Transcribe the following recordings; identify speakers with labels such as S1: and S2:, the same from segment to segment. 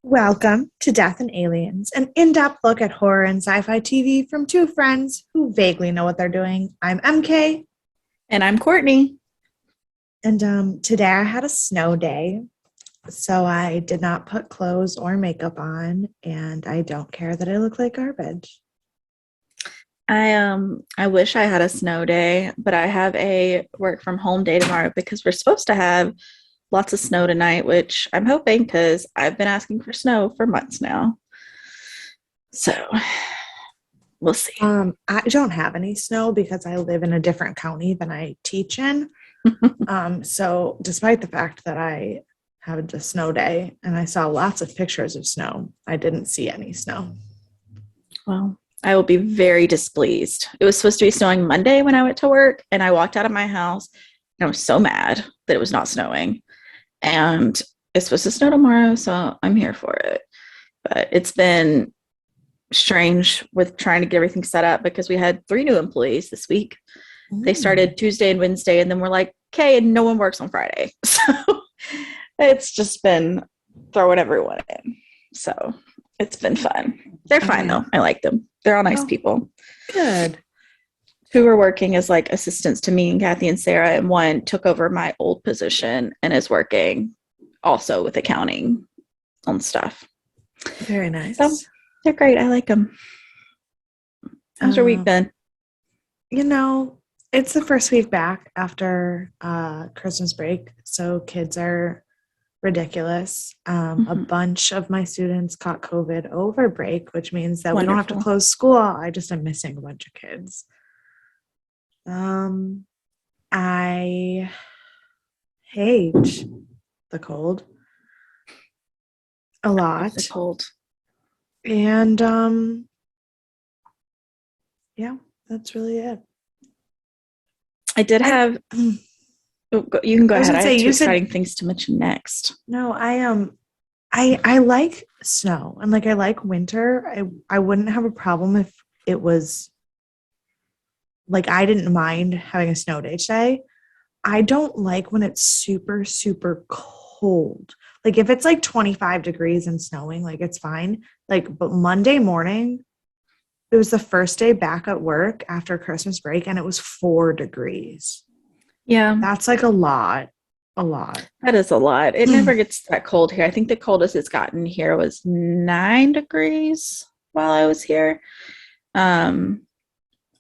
S1: Welcome to Death and Aliens, an in-depth look at horror and sci-fi TV from two friends who vaguely know what they're doing. I'm MK,
S2: And I'm Courtney.
S1: and today I had a snow day, so I did not put clothes or makeup on, and I don't care that I look like garbage.
S2: I wish I had a snow day, but I have a work from home day tomorrow because we're supposed to have lots of snow tonight, which I'm hoping because I've been asking for snow for months now. So we'll see.
S1: I don't have any snow because I live in a different county than I teach in. So despite the fact that I had a snow day and I saw lots of pictures of snow, I didn't see any snow.
S2: Well, I will be very displeased. It was supposed to be snowing Monday when I went to work, and I walked out of my house and I was so mad that it was not snowing. And it's supposed to snow tomorrow, so I'm here for it. But it's been strange with trying to get everything set up because we had 3 new employees this week. They started Tuesday and Wednesday, and then we're like, okay, and no one works on Friday. So it's just been throwing everyone in. So it's been fun. They're fine though. I like them. They're all nice people.
S1: Good.
S2: 2 are working as like assistants to me and Kathy and Sarah, and 1 took over my old position and is working also with accounting on stuff.
S1: Very nice.
S2: So they're great. I like them. How's your week been?
S1: It's the first week back after Christmas break, so kids are ridiculous. A bunch of my students caught COVID over break, which means that we don't have to close school. I just am missing a bunch of kids. I hate the cold a lot.
S2: The cold.
S1: And yeah, that's really it.
S2: I did have you can go ahead. I have 2 exciting things to mention next.
S1: No, I like snow and I like winter. I wouldn't have a problem if it was I didn't mind having a snow day today. I don't like when it's super, super cold. If it's 25 degrees and snowing, it's fine. But Monday morning, it was the first day back at work after Christmas break, and it was 4 degrees.
S2: Yeah.
S1: That's a lot. A lot.
S2: That is a lot. It never gets that cold here. I think the coldest it's gotten here was 9 degrees while I was here.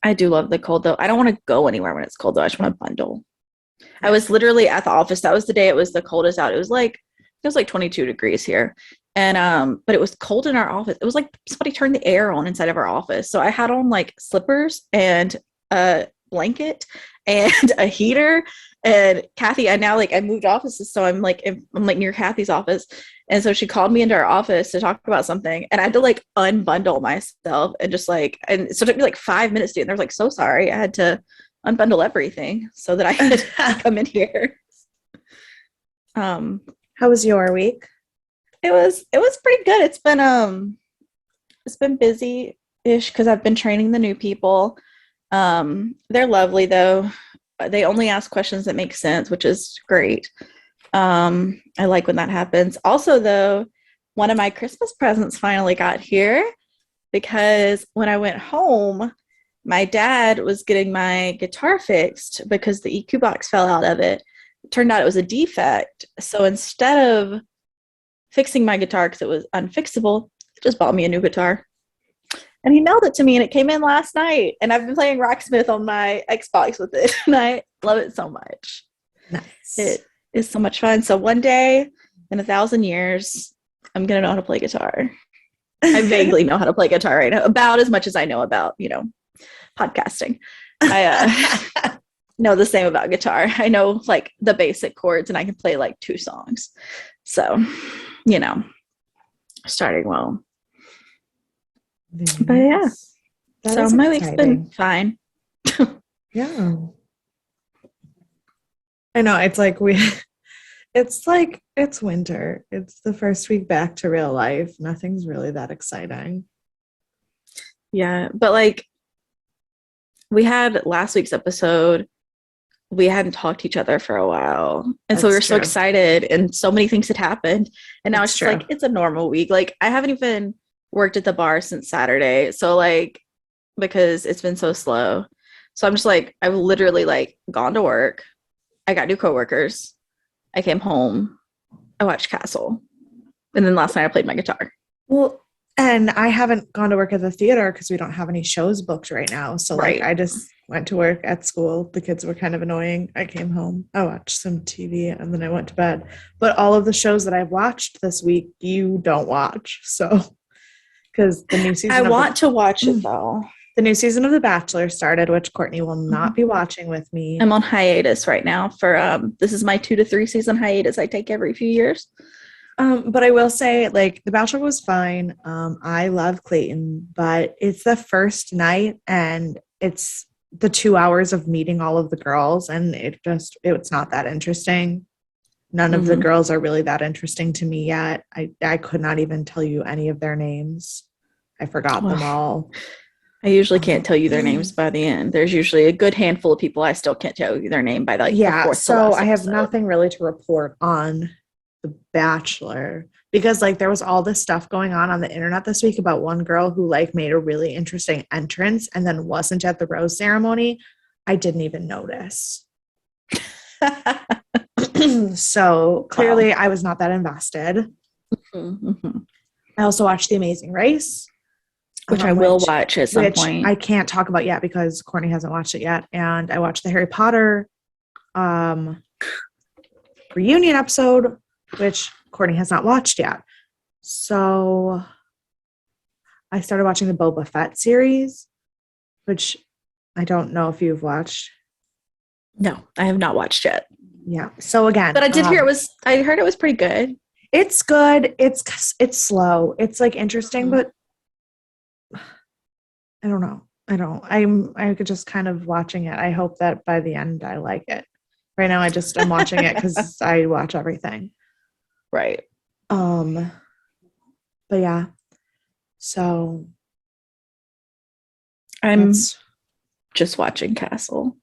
S2: I do love the cold, though. I don't want to go anywhere when it's cold, though. I just want to bundle. I was literally at the office. That was the day it was the coldest out. It was 22 degrees here. And but it was cold in our office. It was like somebody turned the air on inside of our office. So I had on slippers and a blanket and a heater. And Kathy, I moved offices, so I'm near Kathy's office. And so she called me into her office to talk about something, and I had to unbundle myself and and so it took me 5 minutes to do it. And they're so sorry. I had to unbundle everything so that I could come in here.
S1: How was your week?
S2: It was pretty good. It's been busy-ish because I've been training the new people. They're lovely though. They only ask questions that make sense, which is great. I like when that happens. Also though, one of my Christmas presents finally got here because when I went home, my dad was getting my guitar fixed because the EQ box fell out of it. It turned out it was a defect. So instead of fixing my guitar because it was unfixable, he just bought me a new guitar. And he mailed it to me, and it came in last night. And I've been playing Rocksmith on my Xbox with it, and I love it so much.
S1: Nice.
S2: It is so much fun. So one day in 1,000 years, I'm going to know how to play guitar. I vaguely know how to play guitar right now, about as much as I know about, podcasting. I know the same about guitar. I know the basic chords, and I can play 2 songs. So, starting well. But yeah, so my week's been fine.
S1: Yeah, I know. It's winter. It's the first week back to real life. Nothing's really that exciting.
S2: Yeah, but we had last week's episode we hadn't talked to each other for a while. And so we were
S1: That's
S2: so
S1: true.
S2: excited and so many things had happened. And now
S1: That's
S2: it's just like,
S1: true.
S2: it's a normal week. Like I haven't even worked at the bar since Saturday. So like, because it's been so slow. So I'm just like, I've literally like gone to work. I got new coworkers. I came home. I watched Castle. And then last night I played my guitar.
S1: Well, and I haven't gone to work at the theater because we don't have any shows booked right now. So like
S2: Right.
S1: I just went to work at school. The kids were kind of annoying. I came home. I watched some TV and then I went to bed. But all of the shows that I've watched this week, you don't watch. So because the new season
S2: I want to watch it though.
S1: the new season of The Bachelor started, which Courtney will not
S2: Mhm.
S1: be watching with me.
S2: I'm on hiatus right now for this is my 2 to 3 season hiatus I take every few years.
S1: But I will say, like, The Bachelor was fine. I love Clayton, but it's the first night and it's the 2 hours of meeting all of the girls, and it's not that interesting. None of the
S2: Mhm.
S1: girls are really that interesting to me yet. I could not even tell you any of their names. I forgot them all.
S2: I usually can't tell you their names by the end. There's usually a good handful of people I still can't tell you their name by like the fourth to
S1: So
S2: last
S1: I have
S2: episode.
S1: nothing really to report on The Bachelor because like there was all this stuff going on the internet this week about one girl who like made a really interesting entrance and then wasn't at the rose ceremony. I didn't even notice. So clearly I was not that invested.
S2: Mhm.
S1: I also watched The Amazing Race,
S2: Which I will watch at some
S1: which
S2: point.
S1: I can't talk about yet because Courtney hasn't watched it yet. And I watched the Harry Potter reunion episode, which Courtney has not watched yet. So I started watching the Boba Fett series, which I don't know if you've watched.
S2: No, I have not watched yet.
S1: Yeah. So again,
S2: But I did hear I heard it was pretty good.
S1: it's good. It's slow. It's like interesting, but I don't know. I could just kind of watching it. I hope that by the end I like it. Right now I'm watching it because I watch everything.
S2: Right.
S1: But yeah. So
S2: I'm just watching Castle.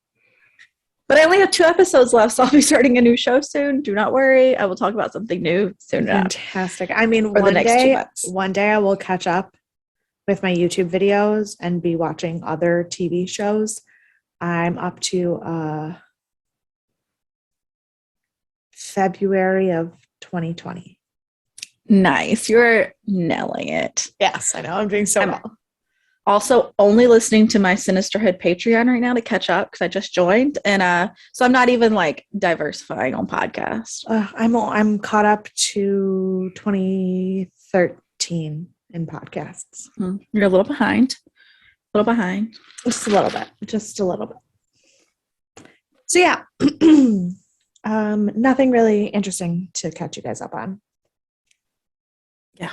S2: But I only have 2 episodes left, so I'll be starting a new show soon. Do not worry. I will talk about something new soon enough.
S1: Fantastic. I mean,
S2: For the next 2 months.
S1: one day I will catch up with my YouTube videos and be watching other TV shows. I'm up to February of 2020.
S2: Nice. You're nailing it.
S1: Yes, I know. I'm doing so well.
S2: Also only listening to my Sinisterhood Patreon right now to catch up because I just joined. And so I'm not even like diversifying on podcasts.
S1: I'm caught up to 2013 in podcasts.
S2: You're a little behind.
S1: Just a little bit. So yeah. Nothing really interesting to catch you guys up on.
S2: Yeah.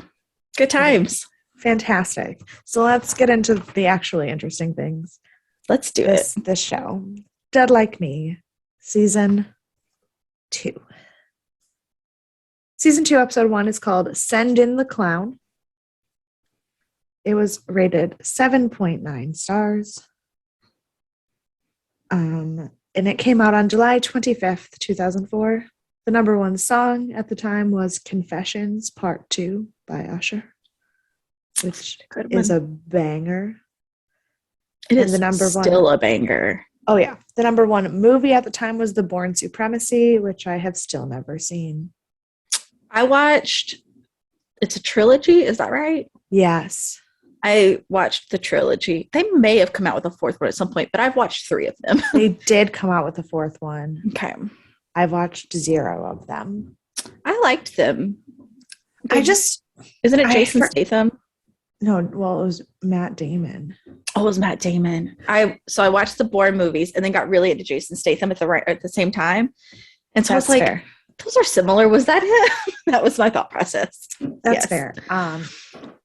S2: Good times.
S1: Fantastic. So let's get into the actually interesting things.
S2: Let's do it.
S1: This show. Dead Like Me, Season 2. Season 2, Episode 1 is called Send in the Clown. It was rated 7.9 stars. And it came out on July 25th, 2004. The number 1 song at the time was Confessions Part 2 by Usher, which is a banger.
S2: It is
S1: the number
S2: still
S1: one
S2: a banger.
S1: Oh yeah. The number 1 movie at the time was The Bourne Supremacy, which I have still never seen.
S2: I watched, it's a trilogy, is that right?
S1: Yes.
S2: I watched the trilogy. They may have come out with a 4th one at some point, but I've watched 3 of them.
S1: They did come out with a 4th one.
S2: Okay.
S1: I've watched 0 of them.
S2: I liked them. Isn't it Jason Statham?
S1: No, well, it was Matt Damon.
S2: Oh, it was Matt Damon. I watched the Bourne movies and then got really into Jason Statham at the same time. And so I was like,
S1: fair.
S2: Those are similar. Was that him? That was my thought process.
S1: That's fair.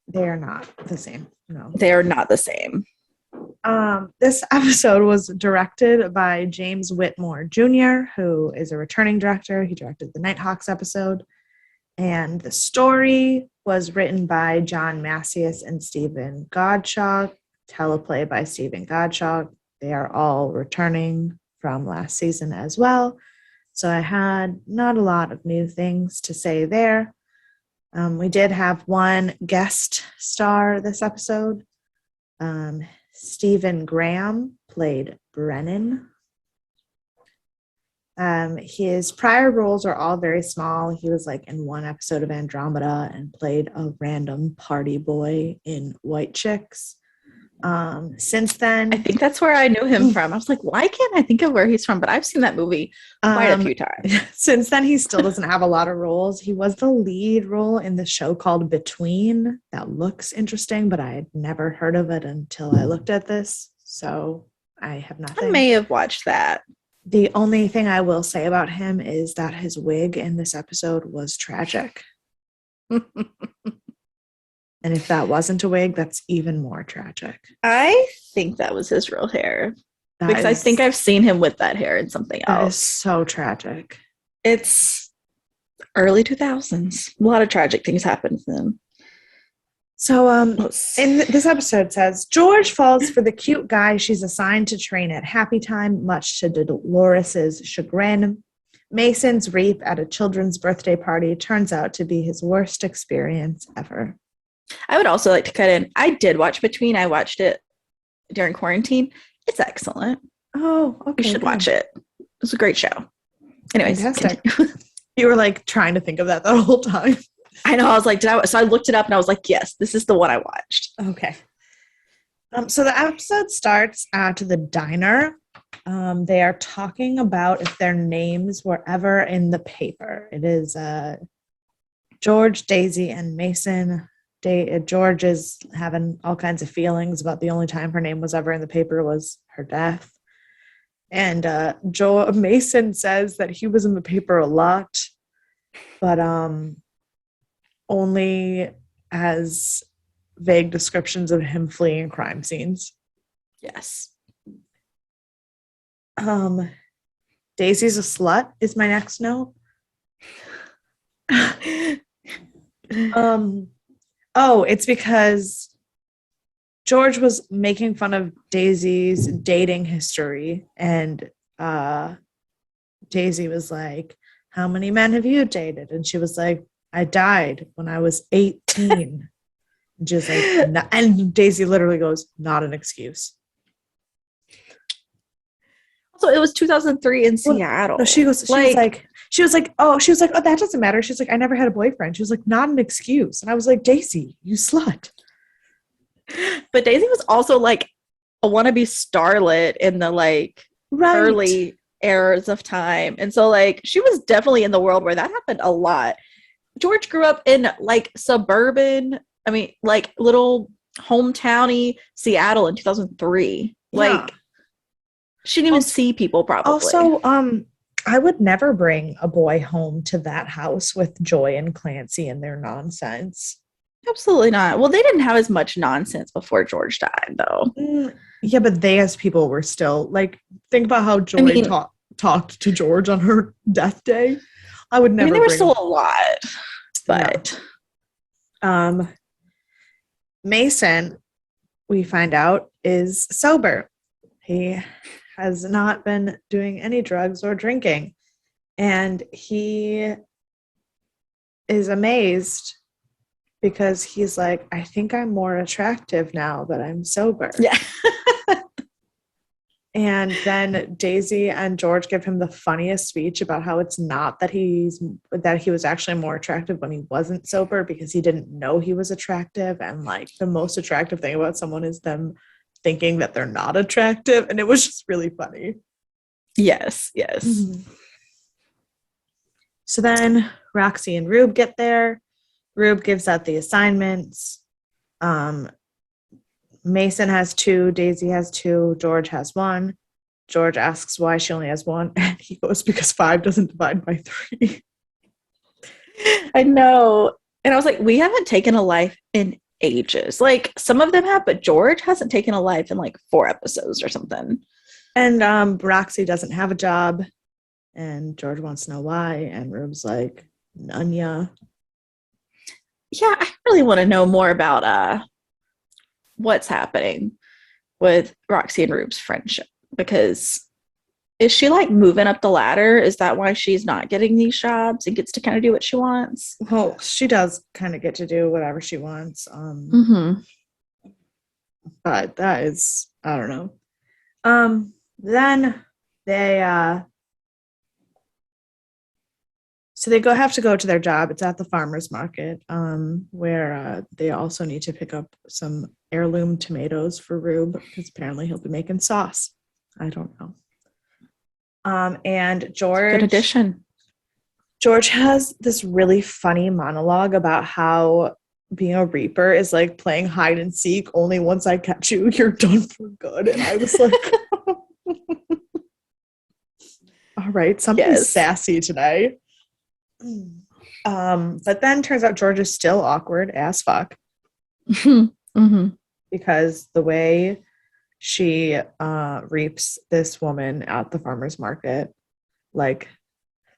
S1: They are not the same. No.
S2: They are not the same.
S1: This episode was directed by James Whitmore Jr., who is a returning director. He directed the Nighthawks episode. And the story was written by John Massius and Stephen Gottschalk, teleplay by Stephen Gottschalk. They are all returning from last season as well. So I had not a lot of new things to say there. We did have one guest star this episode. Stephen Graham played Brennan. His prior roles are all very small. He was like in one episode of Andromeda and played a random party boy in White Chicks. Since then,
S2: I think that's where I knew him from. I was like, why can't I think of where he's from? But I've seen that movie quite a few times.
S1: Since then, he still doesn't have a lot of roles. He was the lead role in the show called Between. That looks interesting, but I had never heard of it until I looked at this. So I have nothing.
S2: I may have watched that.
S1: The only thing I will say about him is that his wig in this episode was tragic. And if that wasn't a wig, that's even more tragic.
S2: I think that was his real hair. Because I think I've seen him with that hair in something else.
S1: That is so tragic.
S2: It's early 2000s. A lot of tragic things happened to them.
S1: So in this episode says, George falls for the cute guy she's assigned to train at Happy Time, much to Dolores's chagrin. Mason's rape at a children's birthday party turns out to be his worst experience ever.
S2: I would also like to cut in. I did watch Between. I watched it during quarantine. It's excellent.
S1: Oh, okay.
S2: You should watch it. It's a great show. Anyways,
S1: fantastic. You were like trying to think of that the whole time.
S2: I know. I was like, so I looked it up and I was like, yes, this is the one I watched.
S1: Okay. So the episode starts at the diner. They are talking about if their names were ever in the paper. It is George, Daisy, and Mason. George is having all kinds of feelings about the only time her name was ever in the paper was her death. And Mason says that he was in the paper a lot, but only as vague descriptions of him fleeing crime scenes.
S2: Yes.
S1: Daisy's a slut is my next note. Oh, it's because George was making fun of Daisy's dating history, and Daisy was like, how many men have you dated? And she was like, I died when I was 18. And just like, and Daisy literally goes, not an excuse.
S2: So it was 2003 in Seattle.
S1: No, she was like, oh, that doesn't matter. She's like, I never had a boyfriend. She was like, not an excuse. And I was like, Daisy, you slut.
S2: But Daisy was also like a wannabe starlet in the early eras of time. And so like she was definitely in the world where that happened a lot. George grew up in like suburban, little hometowny Seattle in 2003.
S1: Yeah.
S2: Like she didn't even see people probably.
S1: Also, I would never bring a boy home to that house with Joy and Clancy and their nonsense.
S2: Absolutely not. Well, they didn't have as much nonsense before George died, though.
S1: Yeah, but they as people were still like, think about how Joy talked to George on her death day. I would never.
S2: There was still a lot, but
S1: Mason, we find out, is sober. He has not been doing any drugs or drinking, and he is amazed because he's like, I think I'm more attractive now that I'm sober.
S2: Yeah.
S1: And then Daisy and George give him the funniest speech about how it's not that he was actually more attractive when he wasn't sober because he didn't know he was attractive. And like the most attractive thing about someone is them thinking that they're not attractive. And it was just really funny.
S2: Yes.
S1: Mm-hmm. So then Roxy and Rube get there. Rube gives out the assignments. Mason has 2, Daisy has 2, George has 1. George asks why she only has 1, and he goes, because 5 doesn't divide by 3.
S2: I know. And I was like, we haven't taken a life in ages. Like, some of them have, but George hasn't taken a life in like 4 episodes or something.
S1: And Roxy doesn't have a job, and George wants to know why, and Rube's like, none ya.
S2: Yeah, I really want to know more about what's happening with Roxy and Rube's friendship, because is she like moving up the ladder? Is that why she's not getting these jobs and gets to kind of do what she wants?
S1: Well, she does kind of get to do whatever she wants.
S2: Mm-hmm.
S1: But that is, I don't know. Then they so they have to go to their job. It's at the farmer's market, where they also need to pick up some heirloom tomatoes for Rube, because apparently he'll be making sauce. I don't know. And
S2: Good addition.
S1: George has this really funny monologue about how being a reaper is like playing hide and seek. Only once I catch you, you're done for good. And I was like, all right, something's sassy today. But then turns out George is still awkward as fuck.
S2: Mm-hmm.
S1: Because the way she reaps this woman at the farmer's market, like,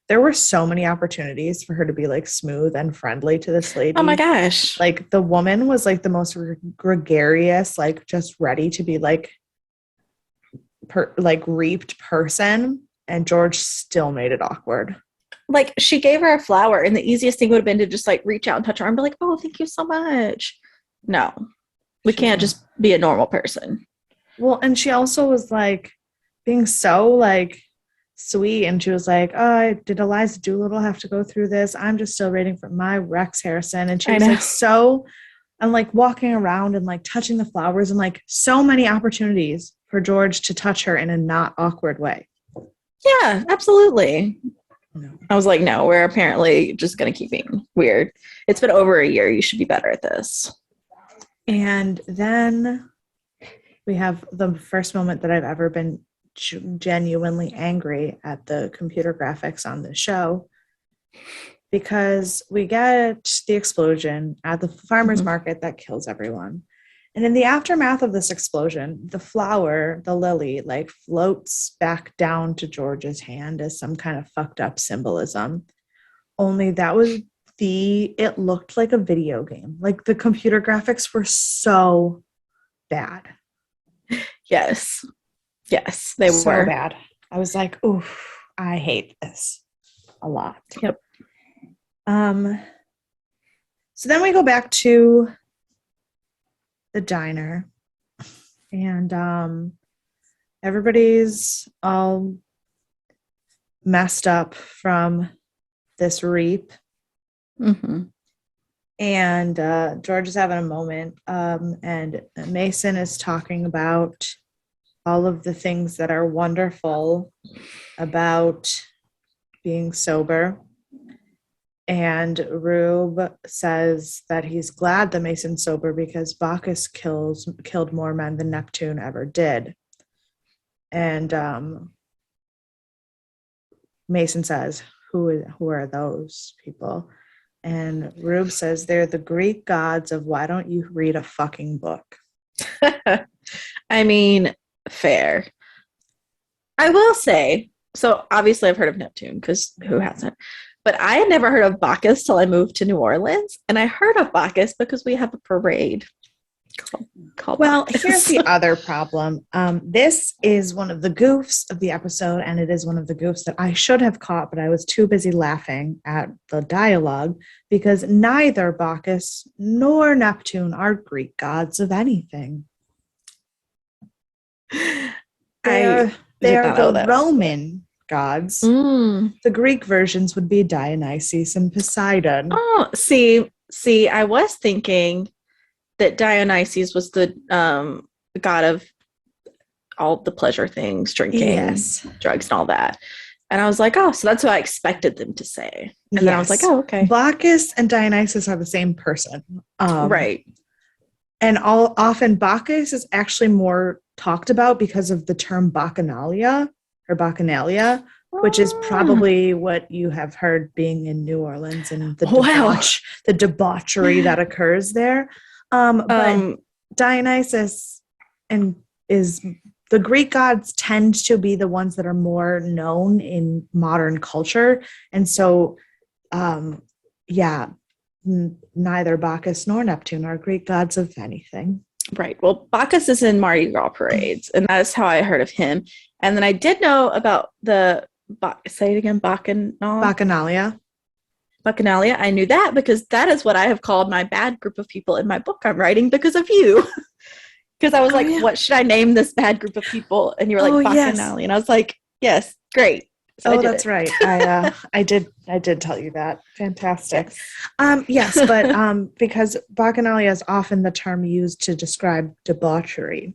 S1: there were so many opportunities for her to be like smooth and friendly to this lady.
S2: Oh my gosh.
S1: Like, the woman was like the most gregarious, like just ready to be like reaped person, and George still made it awkward.
S2: Like, she gave her a flower, and the easiest thing would have been to just like reach out and touch her arm and be like, oh, thank you so much. No, we can't just be a normal person.
S1: Well, and she also was like being so like sweet, and she was like, oh, did Eliza Doolittle have to go through this? I'm just still waiting for my Rex Harrison. And she was like so, and like walking around and like touching the flowers, and like so many opportunities for George to touch her in a not awkward way.
S2: Yeah, absolutely.
S1: No.
S2: I was like, no, we're apparently just going to keep being weird. It's been over a year. You should be better at this.
S1: And then we have the first moment that I've ever been genuinely angry at the computer graphics on the show, because we get the explosion at the farmer's market that kills everyone. And in the aftermath of this explosion, the flower, the lily, like floats back down to George's hand as some kind of fucked up symbolism. Only that was it looked like a video game. Like, the computer graphics were so bad.
S2: Yes, they
S1: so
S2: were
S1: bad. I was like, oof, I hate this a lot.
S2: Yep.
S1: So then we go back to the diner, and everybody's all messed up from this reap.
S2: Mm-hmm.
S1: And George is having a moment, and Mason is talking about all of the things that are wonderful about being sober. And Rube says that he's glad that Mason's sober because Bacchus killed more men than Neptune ever did. And Mason says, who are those people? And Rube says, they're the Greek gods of why don't you read a fucking book?
S2: I mean, fair. I will say, so obviously I've heard of Neptune, because who hasn't? But I had never heard of Bacchus till I moved to New Orleans. And I heard of Bacchus because we have a parade called
S1: Well,
S2: Bacchus.
S1: here's the other problem. This is one of the goofs of the episode, and it is one of the goofs that I should have caught, but I was too busy laughing at the dialogue, because neither Bacchus nor Neptune are Greek gods of anything. They are the Roman gods. The Greek versions would be Dionysus and Poseidon.
S2: Oh, see, I was thinking that Dionysus was the god of all the pleasure things, drinking, drugs, and all that. And I was like, oh, so that's what I expected them to say. And then I was like, oh, okay.
S1: Bacchus and Dionysus are the same person.
S2: Right.
S1: And often Bacchus is actually more talked about because of the term bacchanalia, which is probably what you have heard being in New Orleans and the debauchery that occurs there. But Dionysus is the Greek gods tend to be the ones that are more known in modern culture. And so, neither Bacchus nor Neptune are Greek gods of anything.
S2: Right. Well, Bacchus is in Mardi Gras parades, and that's how I heard of him. And then I did know about say it again,
S1: Bacchanalia.
S2: Bacchanalia. I knew that because that is what I have called my bad group of people in my book I'm writing because of you. Because I was like,
S1: Yeah.
S2: what should I name this bad group of people? And you were like,
S1: Yes.
S2: Bacchanalia. And I was like, yes, great. So
S1: that's right. I did tell you that. Fantastic. Yes, but because Bacchanalia is often the term used to describe debauchery.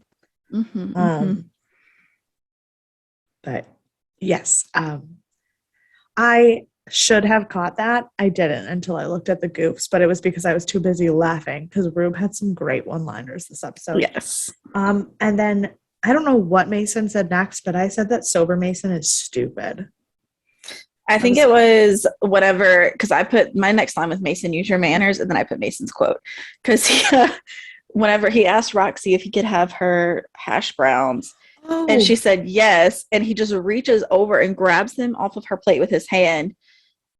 S1: But yes, I should have caught that. I didn't until I looked at the goofs, but it was because I was too busy laughing because Rube had some great one-liners this episode.
S2: Yes.
S1: And then I don't know what Mason said next, but I said that sober Mason is stupid.
S2: I think it was whatever, because I put my next line with Mason, use your manners, and then I put Mason's quote. Because whenever he asked Roxy if he could have her hash browns, and she said yes, and he just reaches over and grabs them off of her plate with his hand,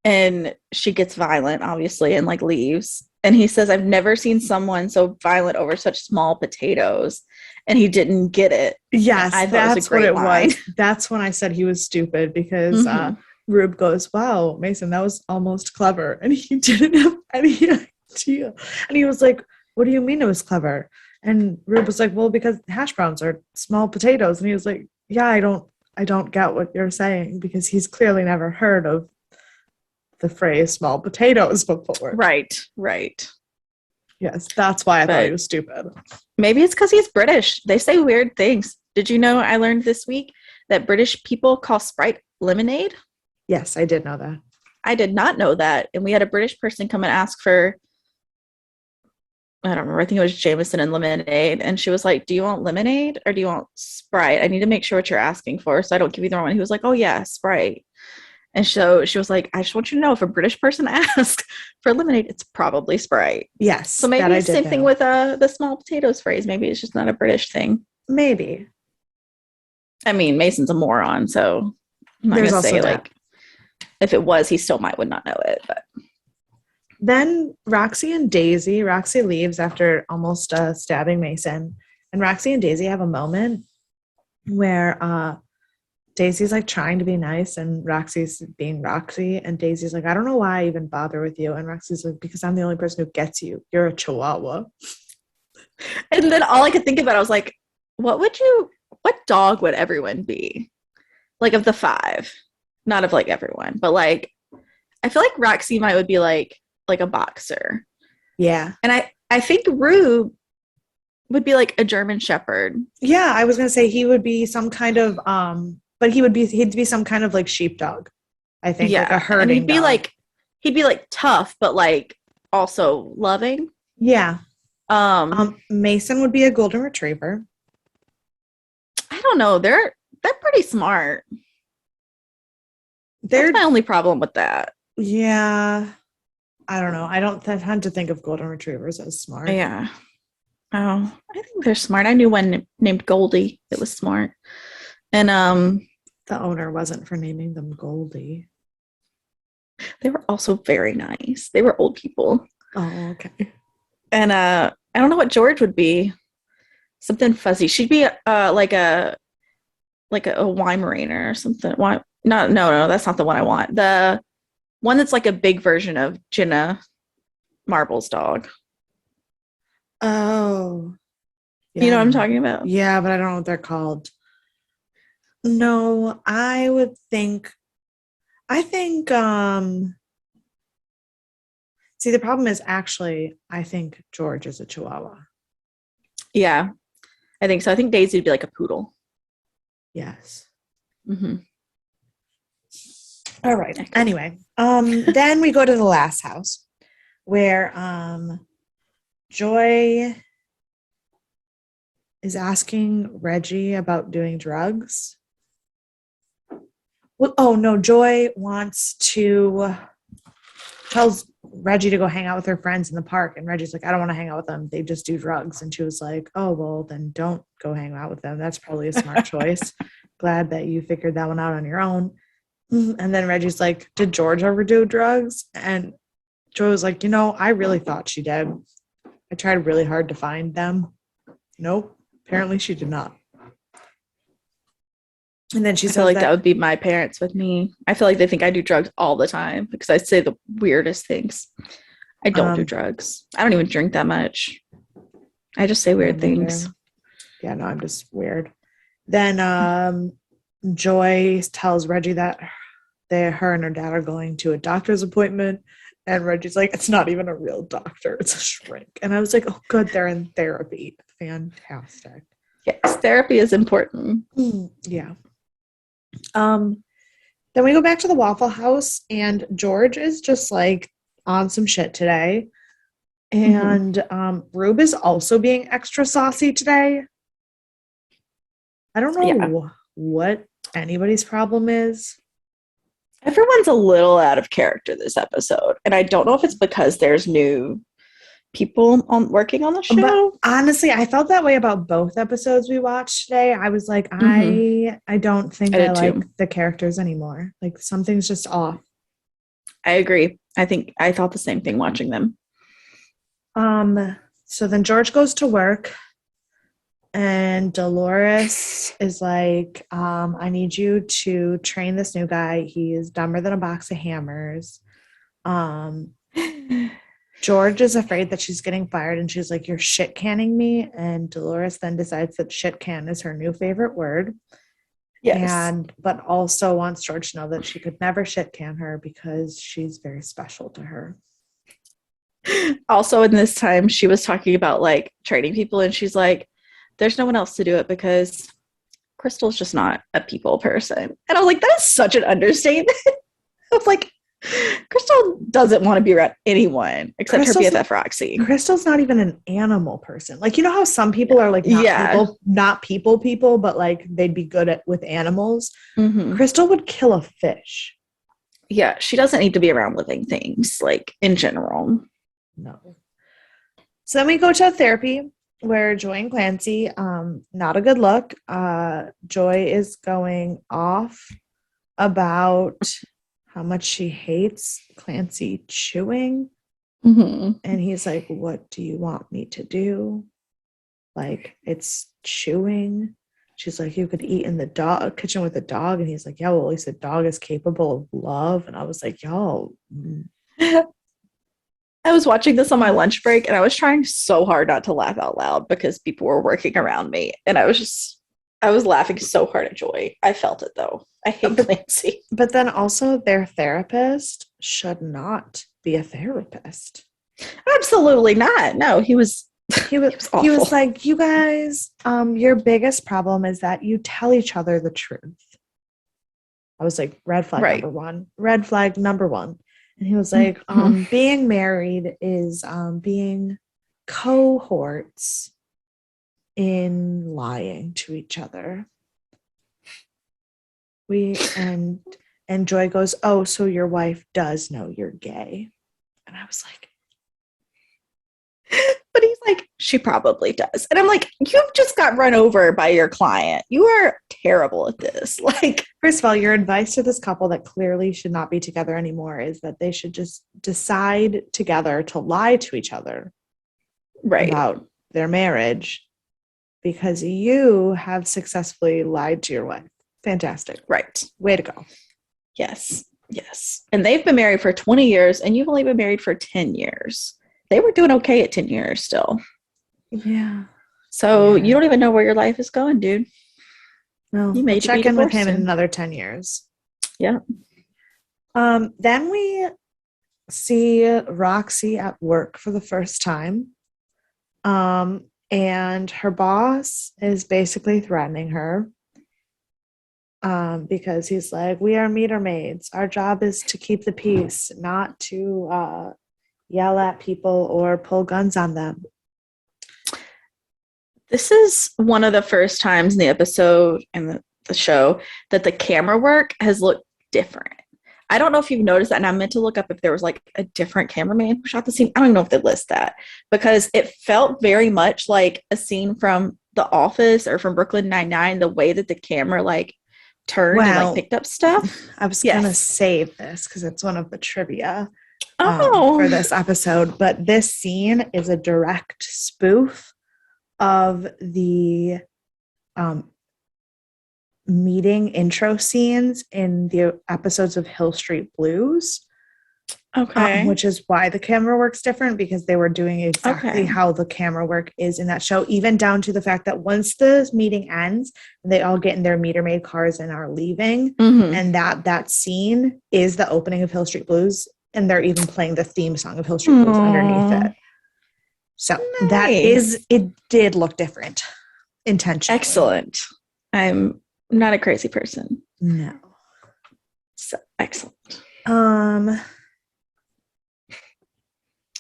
S2: and she gets violent, obviously, and like leaves. And he says, I've never seen someone so violent over such small potatoes. And he didn't get it.
S1: Yes,
S2: I thought
S1: that's what it was. That's when I said he was stupid because Rube goes, wow, Mason, that was almost clever. And he didn't have any idea. And he was like, what do you mean it was clever? And Rube was like, well, because hash browns are small potatoes. And he was like, yeah, I don't get what you're saying, because he's clearly never heard of the phrase small potatoes before.
S2: Right.
S1: Yes, that's why I thought he was stupid.
S2: Maybe it's because he's British. They say weird things. Did you know I learned this week that British people call Sprite lemonade?
S1: Yes, I did know that.
S2: I did not know that. And we had a British person come and ask for, I don't remember, I think it was Jameson and lemonade. And she was like, do you want lemonade or do you want Sprite? I need to make sure what you're asking for so I don't give you the wrong one. He was like, oh yeah, Sprite. And so she was like, I just want you to know, if a British person asks for lemonade, it's probably Sprite.
S1: Yes.
S2: So maybe it's the same thing with the small potatoes phrase. Maybe it's just not a British thing.
S1: Maybe.
S2: I mean, Mason's a moron, so I'm not going to say like, if it was, he still would not know it. But
S1: then Roxy leaves after almost stabbing Mason. And Roxy and Daisy have a moment where Daisy's like trying to be nice and Roxy's being Roxy, and Daisy's like, I don't know why I even bother with you. And Roxy's like, because I'm the only person who gets you. You're a chihuahua.
S2: And then all I could think about, I was like, what dog would everyone be? Like of the 5, not of like everyone, but like, I feel like Roxy would be like a boxer.
S1: Yeah.
S2: And I think Rube would be like a German Shepherd.
S1: Yeah. I was going to say he would be some kind of, but he'd be some kind of like sheepdog, I think.
S2: Yeah.
S1: Like a herding
S2: and he'd be
S1: dog.
S2: like tough, but like also loving.
S1: Yeah. Mason would be a golden retriever.
S2: I don't know. They're pretty smart. That's my only problem with that.
S1: Yeah. I don't know. I don't tend to think of golden retrievers as smart.
S2: Yeah. Oh, I think they're smart. I knew one named Goldie that was smart. And
S1: the owner wasn't for naming them Goldie.
S2: They were also very nice. They were old people.
S1: Oh, okay.
S2: And I don't know what George would be. Something fuzzy. She'd be like a Weimaraner or something. No, that's not the one I want. The one that's like a big version of Jenna Marbles' dog.
S1: Oh. Yeah.
S2: You know what I'm talking about?
S1: Yeah, but I don't know what they're called. No, I think see, the problem is actually I think George is a Chihuahua.
S2: Yeah, I think so. I think Daisy would be like a poodle.
S1: Yes.
S2: Mm-hmm.
S1: All right. Anyway, then we go to the last house where Joy is asking Reggie about doing drugs. Well, oh no, Joy tells Reggie to go hang out with her friends in the park, and Reggie's like, I don't want to hang out with them. They just do drugs. And she was like, oh, well, then don't go hang out with them. That's probably a smart choice. Glad that you figured that one out on your own. And then Reggie's like, did George ever do drugs? And Joy was like, I really thought she did. I tried really hard to find them. Nope. Apparently she did not. And then she
S2: I
S1: says
S2: feel like that would be my parents with me. I feel like they think I do drugs all the time because I say the weirdest things. I don't do drugs. I don't even drink that much. I just say weird things.
S1: Yeah, no, I'm just weird. Then Joy tells Reggie that her and her dad are going to a doctor's appointment. And Reggie's like, it's not even a real doctor. It's a shrink. And I was like, oh, good. They're in therapy. Fantastic.
S2: Yes, therapy is important.
S1: Yeah. Then we go back to the Waffle House, and George is just like on some shit today. And Rube is also being extra saucy today. I don't know what anybody's problem is.
S2: Everyone's a little out of character this episode. And I don't know if it's because there's new people working on the show.
S1: But honestly, I felt that way about both episodes we watched today. I was like, I don't think I like the characters anymore. Like something's just off.
S2: I agree. I thought the same thing watching them.
S1: So then George goes to work, and Dolores is like, I need you to train this new guy. He is dumber than a box of hammers. George is afraid that she's getting fired, and she's like, you're shit canning me. And Dolores then decides that shit can is her new favorite word. Yes. But also wants George to know that she could never shit can her because she's very special to her.
S2: Also, in this time, she was talking about like training people, and she's like, there's no one else to do it because Crystal's just not a people person. And I was like, that is such an understatement. I was like, Crystal doesn't want to be around anyone except her BFF Roxy.
S1: Crystal's not even an animal person. Like, you know how some people are like not people, but like they'd be good with animals. Crystal would kill a fish.
S2: Yeah, she doesn't need to be around living things, like in general.
S1: No. So then we go to therapy where Joy and Clancy, not a good look. Joy is going off about how much she hates Clancy chewing. And he's like, what do you want me to do? Like, it's chewing. She's like, you could eat in the kitchen with a dog. And he's like, yeah, well, at least a dog is capable of love. And I was like, y'all.
S2: I was watching this on my lunch break, and I was trying so hard not to laugh out loud because people were working around me. And I was laughing so hard at Joy. I felt it, though. I hate Clancy.
S1: But then also their therapist should not be a therapist.
S2: Absolutely not. No, he was awful.
S1: He was like, you guys, your biggest problem is that you tell each other the truth. I was like, red flag number one. Red flag number one. And he was like, being married is being cohorts in lying to each other. And Joy goes, oh, so your wife does know you're gay. And I was like,
S2: but he's like, she probably does. And I'm like, you've just got run over by your client. You are terrible at this. Like,
S1: first of all, your advice to this couple that clearly should not be together anymore is that they should just decide together to lie to each other about their marriage, because you have successfully lied to your wife. Fantastic.
S2: Right.
S1: Way to go.
S2: Yes. Yes. And they've been married for 20 years, and you've only been married for 10 years. They were doing okay at 10 years still.
S1: Yeah.
S2: So you don't even know where your life is going, dude.
S1: No, you may check in with him in another 10 years.
S2: Yeah.
S1: Then we see Roxy at work for the first time. And her boss is basically threatening her. Because he's like, we are meter maids. Our job is to keep the peace, not to yell at people or pull guns on them.
S2: This is one of the first times in the episode and the show that the camera work has looked different. I don't know if you've noticed that, and I meant to look up if there was like a different cameraman who shot the scene. I don't even know if they list that, because it felt very much like a scene from The Office or from Brooklyn Nine-Nine, the way that the camera like turned and like picked up stuff.
S1: I was going to save this because it's one of the trivia for this episode, but this scene is a direct spoof of the meeting intro scenes in the episodes of Hill Street Blues.
S2: Okay.
S1: Which is why the camera work's different, because they were doing exactly
S2: Okay.
S1: how the camera work is in that show, even down to the fact that once the meeting ends, they all get in their meter maid cars and are leaving.
S2: Mhm.
S1: And that scene is the opening of Hill Street Blues, and they're even playing the theme song of Hill Street Blues underneath it. So it did look different intentionally.
S2: Excellent. I'm not a crazy person.
S1: No.
S2: So excellent.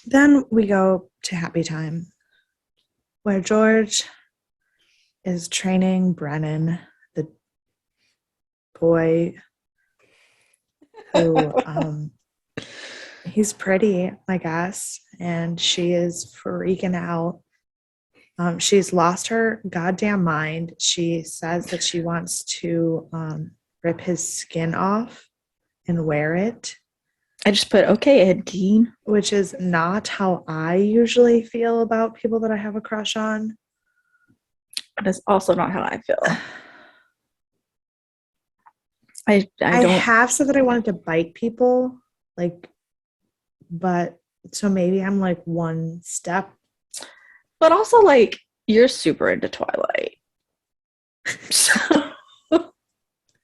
S1: Then we go to Happy Time, where George is training Brennan, the boy who he's pretty, I guess, and she is freaking out. She's lost her goddamn mind. She says that she wants to rip his skin off and wear it.
S2: I just put, okay, Ed Gein.
S1: Which is not how I usually feel about people that I have a crush on.
S2: That's also not how I feel. I
S1: have said that I wanted to bite people, but so maybe I'm like one step.
S2: But also, you're super into Twilight. So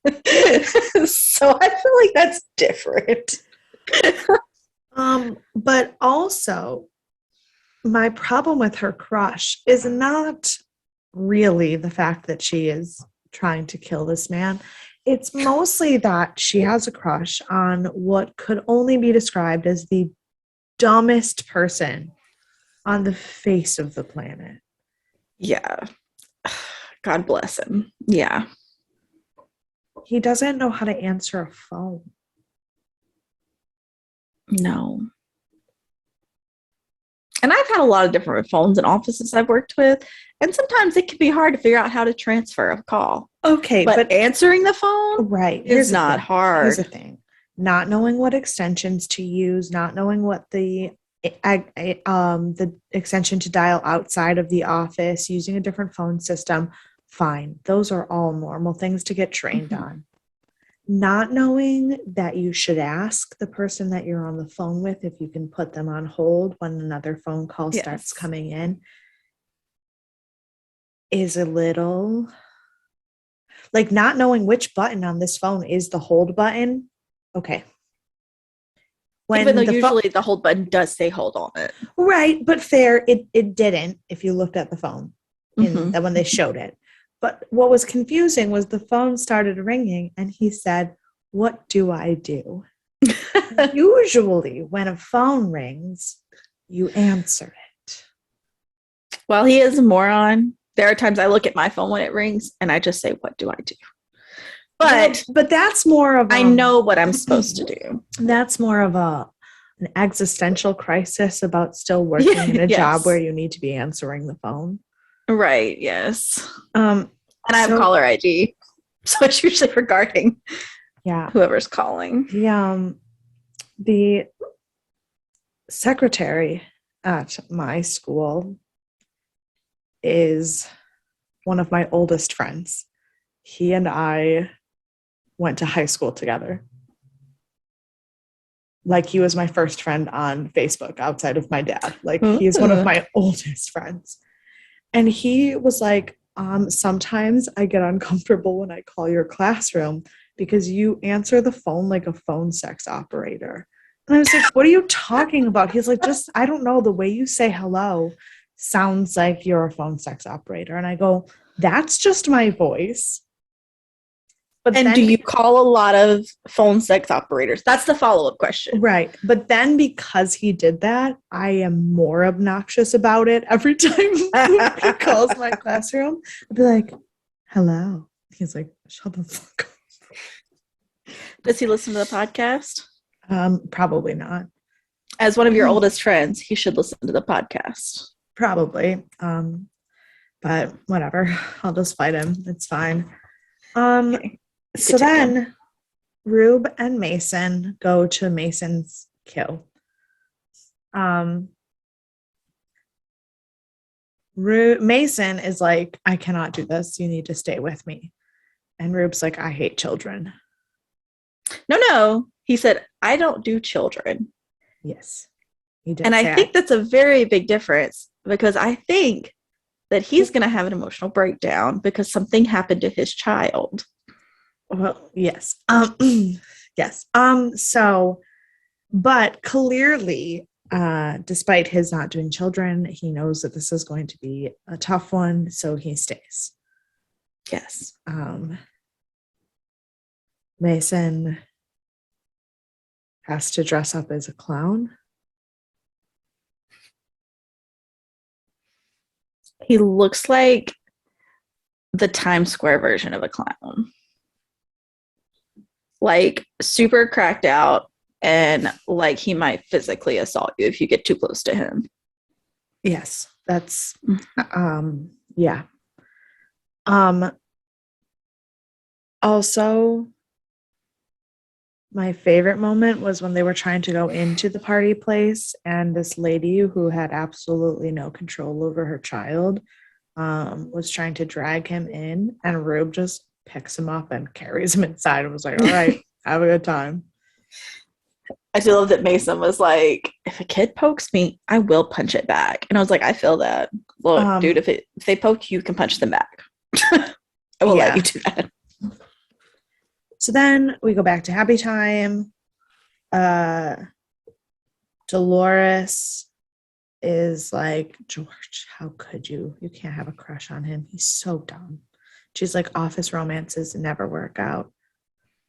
S2: I feel like that's different.
S1: But also, my problem with her crush is not really the fact that she is trying to kill this man. It's mostly that she has a crush on what could only be described as the dumbest person on the face of the planet.
S2: Yeah. God bless him. Yeah.
S1: He doesn't know how to answer a phone.
S2: No. And I've had a lot of different phones and offices I've worked with, and sometimes it can be hard to figure out how to transfer a call.
S1: Okay,
S2: but answering the phone is not hard.
S1: Here's the thing. Not knowing what extensions to use, not knowing what the extension to dial outside of the office, using a different phone system, fine. Those are all normal things to get trained on. Not knowing that you should ask the person that you're on the phone with if you can put them on hold when another phone call starts coming in is a little not knowing which button on this phone is the hold button. Okay.
S2: Even though usually the hold button does say hold on it.
S1: Right, but fair, it didn't if you looked at the phone when they showed it. But what was confusing was the phone started ringing and he said, "What do I do?" Usually when a phone rings, you answer it.
S2: Well, he is a moron. There are times I look at my phone when it rings and I just say, "What do I do?"
S1: But that's more of
S2: I know what I'm supposed to do.
S1: That's more of an existential crisis about still working in a job where you need to be answering the phone.
S2: Right, yes. And I have caller ID. So it's usually regarding whoever's calling.
S1: The secretary at my school is one of my oldest friends. He and I went to high school together. He was my first friend on Facebook outside of my dad. He's one of my oldest friends. And he was like, sometimes I get uncomfortable when I call your classroom because you answer the phone like a phone sex operator. And I was like, what are you talking about? He's like, I don't know. The way you say hello sounds like you're a phone sex operator. And I go, that's just my voice.
S2: And do you call a lot of phone sex operators? That's the follow-up question.
S1: Right. But then because he did that, I am more obnoxious about it every time he calls my classroom. I'd be like, hello. He's like, shut the fuck up.
S2: Does he listen to the podcast?
S1: Probably not.
S2: As one of your oldest friends, he should listen to the podcast.
S1: Probably. But whatever. I'll just fight him. It's fine.
S2: Okay.
S1: So then Rube and Mason go to Mason's kill. Mason is like, I cannot do this. You need to stay with me. And Rube's like, I hate children.
S2: No. He said, I don't do children.
S1: Yes. He did
S2: And I
S1: say
S2: think that's a very big difference because I think that he's going to have an emotional breakdown because something happened to his child.
S1: Well, yes. Yes. So, but clearly, despite his not doing children, he knows that this is going to be a tough one, so he stays.
S2: Yes.
S1: Mason has to dress up as a clown.
S2: He looks like the Times Square version of a clown. Like super cracked out and like he might physically assault you if you get too close to him.
S1: Yes, that's yeah. Also, my favorite moment was when they were trying to go into the party place and this lady who had absolutely no control over her child was trying to drag him in, and Rube just picks him up and carries him inside and was like, all right, have a good time.
S2: I do love that Mason was like, if a kid pokes me, I will punch it back. And I was like, I feel that. Look, dude, if they poke you, you can punch them back. I will let you do that.
S1: So then we go back to Happy Time. Dolores is like, George, how could you? You can't have a crush on him. He's so dumb. She's like, office romances never work out.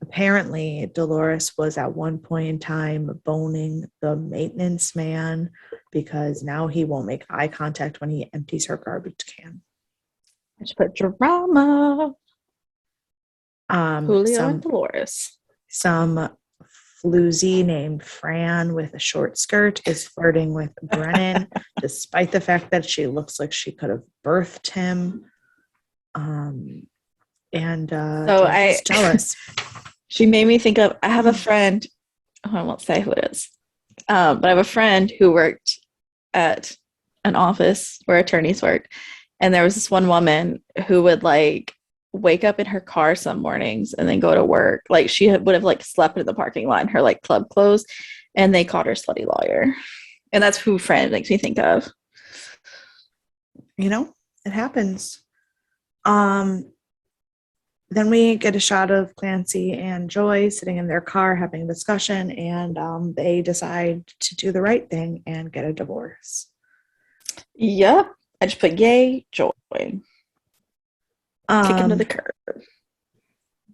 S1: Apparently, Dolores was at one point in time boning the maintenance man because now he won't make eye contact when he empties her garbage can.
S2: I just put drama. Julio and Dolores.
S1: Some floozy named Fran with a short skirt is flirting with Brennan, despite the fact that she looks like she could have birthed him. So I jealous.
S2: She made me think of, I have a friend, I won't say who it is, but I have a friend who worked at an office where attorneys work. And there was this one woman who would like wake up in her car some mornings and then go to work. Like she would have like slept in the parking lot in her like club clothes, and they called her slutty lawyer. And that's who Fran makes me think of.
S1: You know, it happens. Then we get a shot of Clancy and Joy sitting in their car having a discussion, and they decide to do the right thing and get a divorce.
S2: Yep. I just put yay, Joy. Kick him to the curb.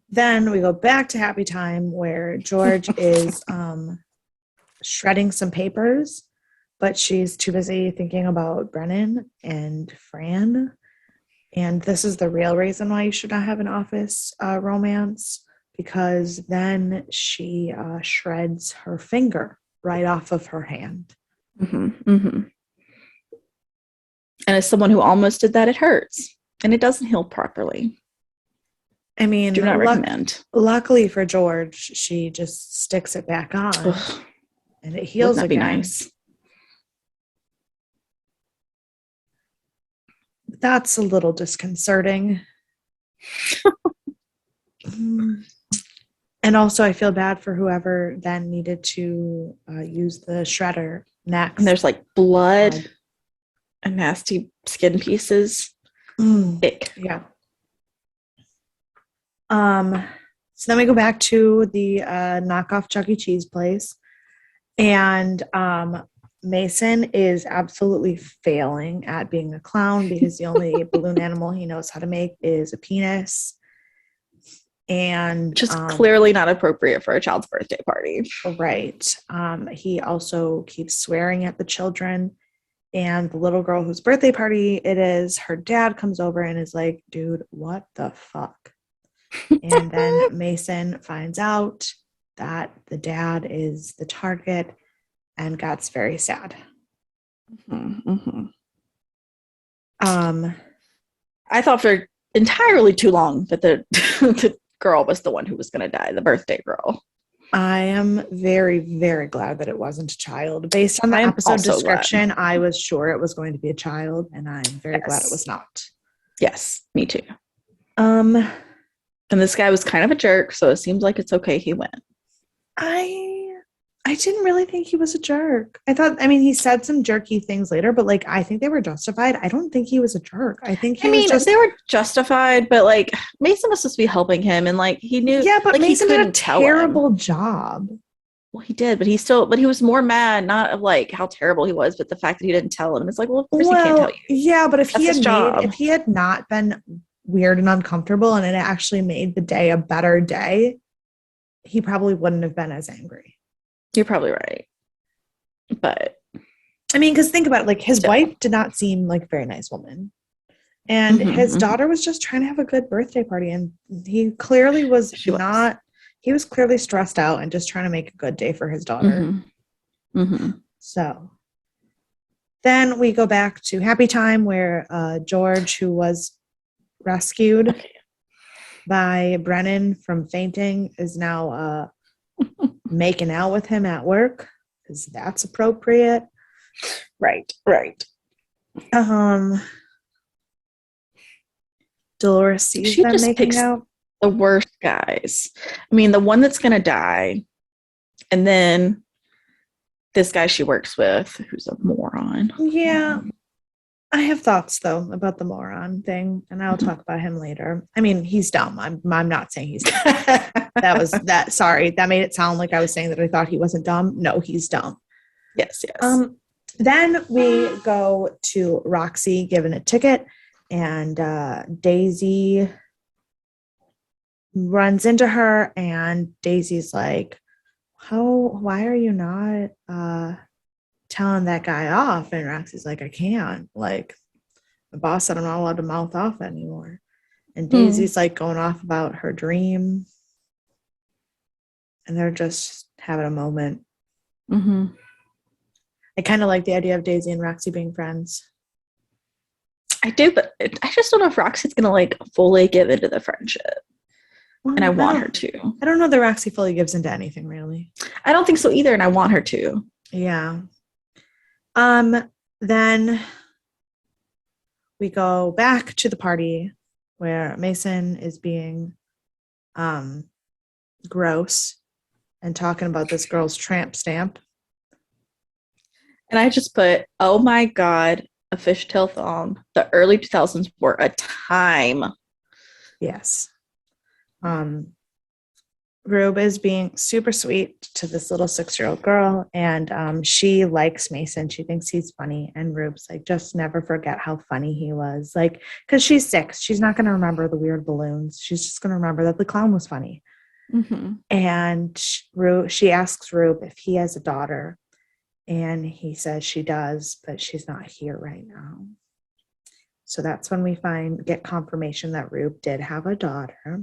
S1: Then we go back to Happy Time where George is shredding some papers, but she's too busy thinking about Brennan and Fran. And this is the real reason why you should not have an office romance, because then she shreds her finger right off of her hand.
S2: Mm-hmm, mm-hmm. And as someone who almost did that, it hurts. And it doesn't heal properly.
S1: I mean,
S2: do not recommend.
S1: Luckily for George, she just sticks it back on.
S2: Ugh.
S1: And it heals again.
S2: That'd be nice.
S1: That's a little disconcerting. And also, I feel bad for whoever then needed to use the shredder next.
S2: And there's like blood and nasty skin pieces. Ick.
S1: Yeah. So then we go back to the knockoff Chuck E. Cheese place, and Mason is absolutely failing at being a clown because the only balloon animal he knows how to make is a penis. And
S2: just clearly not appropriate for a child's birthday party.
S1: Right. He also keeps swearing at the children, and the little girl whose birthday party it is, her dad comes over and is like, dude, what the fuck? And then Mason finds out that the dad is the target and gets very sad.
S2: Mm-hmm. I thought for entirely too long that the girl was the one who was going to die, the birthday girl.
S1: I am very, very glad that it wasn't a child. Based on the episode description, I was sure it was going to be a child, and I'm very glad it was not.
S2: Yes, me too. And this guy was kind of a jerk, so it seems like it's okay he went.
S1: I didn't really think he was a jerk. I mean, he said some jerky things later, but like I think they were justified. I don't think he was a jerk. I think he
S2: I
S1: was
S2: mean,
S1: just
S2: they were justified, but like Mason was supposed to be helping him, and like he knew,
S1: yeah, but
S2: like
S1: Mason
S2: he
S1: did a
S2: couldn't tell him.
S1: terrible job.
S2: Well, he did, but he was more mad, not of like how terrible he was, but the fact that he didn't tell him. It's like, well, of course he can't tell
S1: Well,
S2: you.
S1: yeah, but
S2: That's his job.
S1: if he had not been weird and uncomfortable and it actually made the day a better day, he probably wouldn't have been as angry.
S2: You're probably right. But
S1: I mean, because think about it, like his
S2: still.
S1: wife did not seem like a very nice woman. And his
S2: Mhm.
S1: daughter was just trying to have a good birthday party. And he clearly was he was clearly stressed out and just trying to make a good day for his daughter.
S2: Mm-hmm. Mm-hmm.
S1: So then we go back to Happy Time where George, who was rescued by Brennan from fainting, is now making out with him at work because that's appropriate.
S2: Right.
S1: Dolores sees
S2: She
S1: them
S2: just
S1: making
S2: picks
S1: out.
S2: the worst guys. I mean, the one that's gonna die, and then this guy she works with, who's a moron.
S1: Yeah. I have thoughts though about the moron thing, and I'll talk about him later. I mean, he's dumb. I'm not saying he's dumb. Sorry, that made it sound like I was saying that I thought he wasn't dumb. No, he's dumb.
S2: Yes.
S1: Then we go to Roxy given a ticket, and Daisy runs into her, and Daisy's like, why are you not telling that guy off? And Roxy's like, I can't. Like, the boss said I'm not allowed to mouth off anymore. And Daisy's like going off about her dream. And they're just having a moment.
S2: Mm-hmm.
S1: I kind of like the idea of Daisy and Roxy being friends.
S2: I do, but I just don't know if Roxy's gonna like fully give into the friendship.
S1: Well,
S2: and I want her to.
S1: I don't know that Roxy fully gives into anything, really.
S2: I don't think so either, and I want her to.
S1: Yeah. Then we go back to the party where Mason is being gross and talking about this girl's tramp stamp.
S2: And I just put, oh my God, a fishtail thong. The early 2000s were a time.
S1: Yes. Rube is being super sweet to this little 6-year-old girl, and she likes Mason. She thinks he's funny, and Rube's like, just never forget how funny he was. Like, because she's 6, she's not going to remember the weird balloons. She's just going to remember that the clown was funny.
S2: Mm-hmm.
S1: And she asks Rube if he has a daughter, and he says she does, but she's not here right now. So that's when we get confirmation that Rube did have a daughter.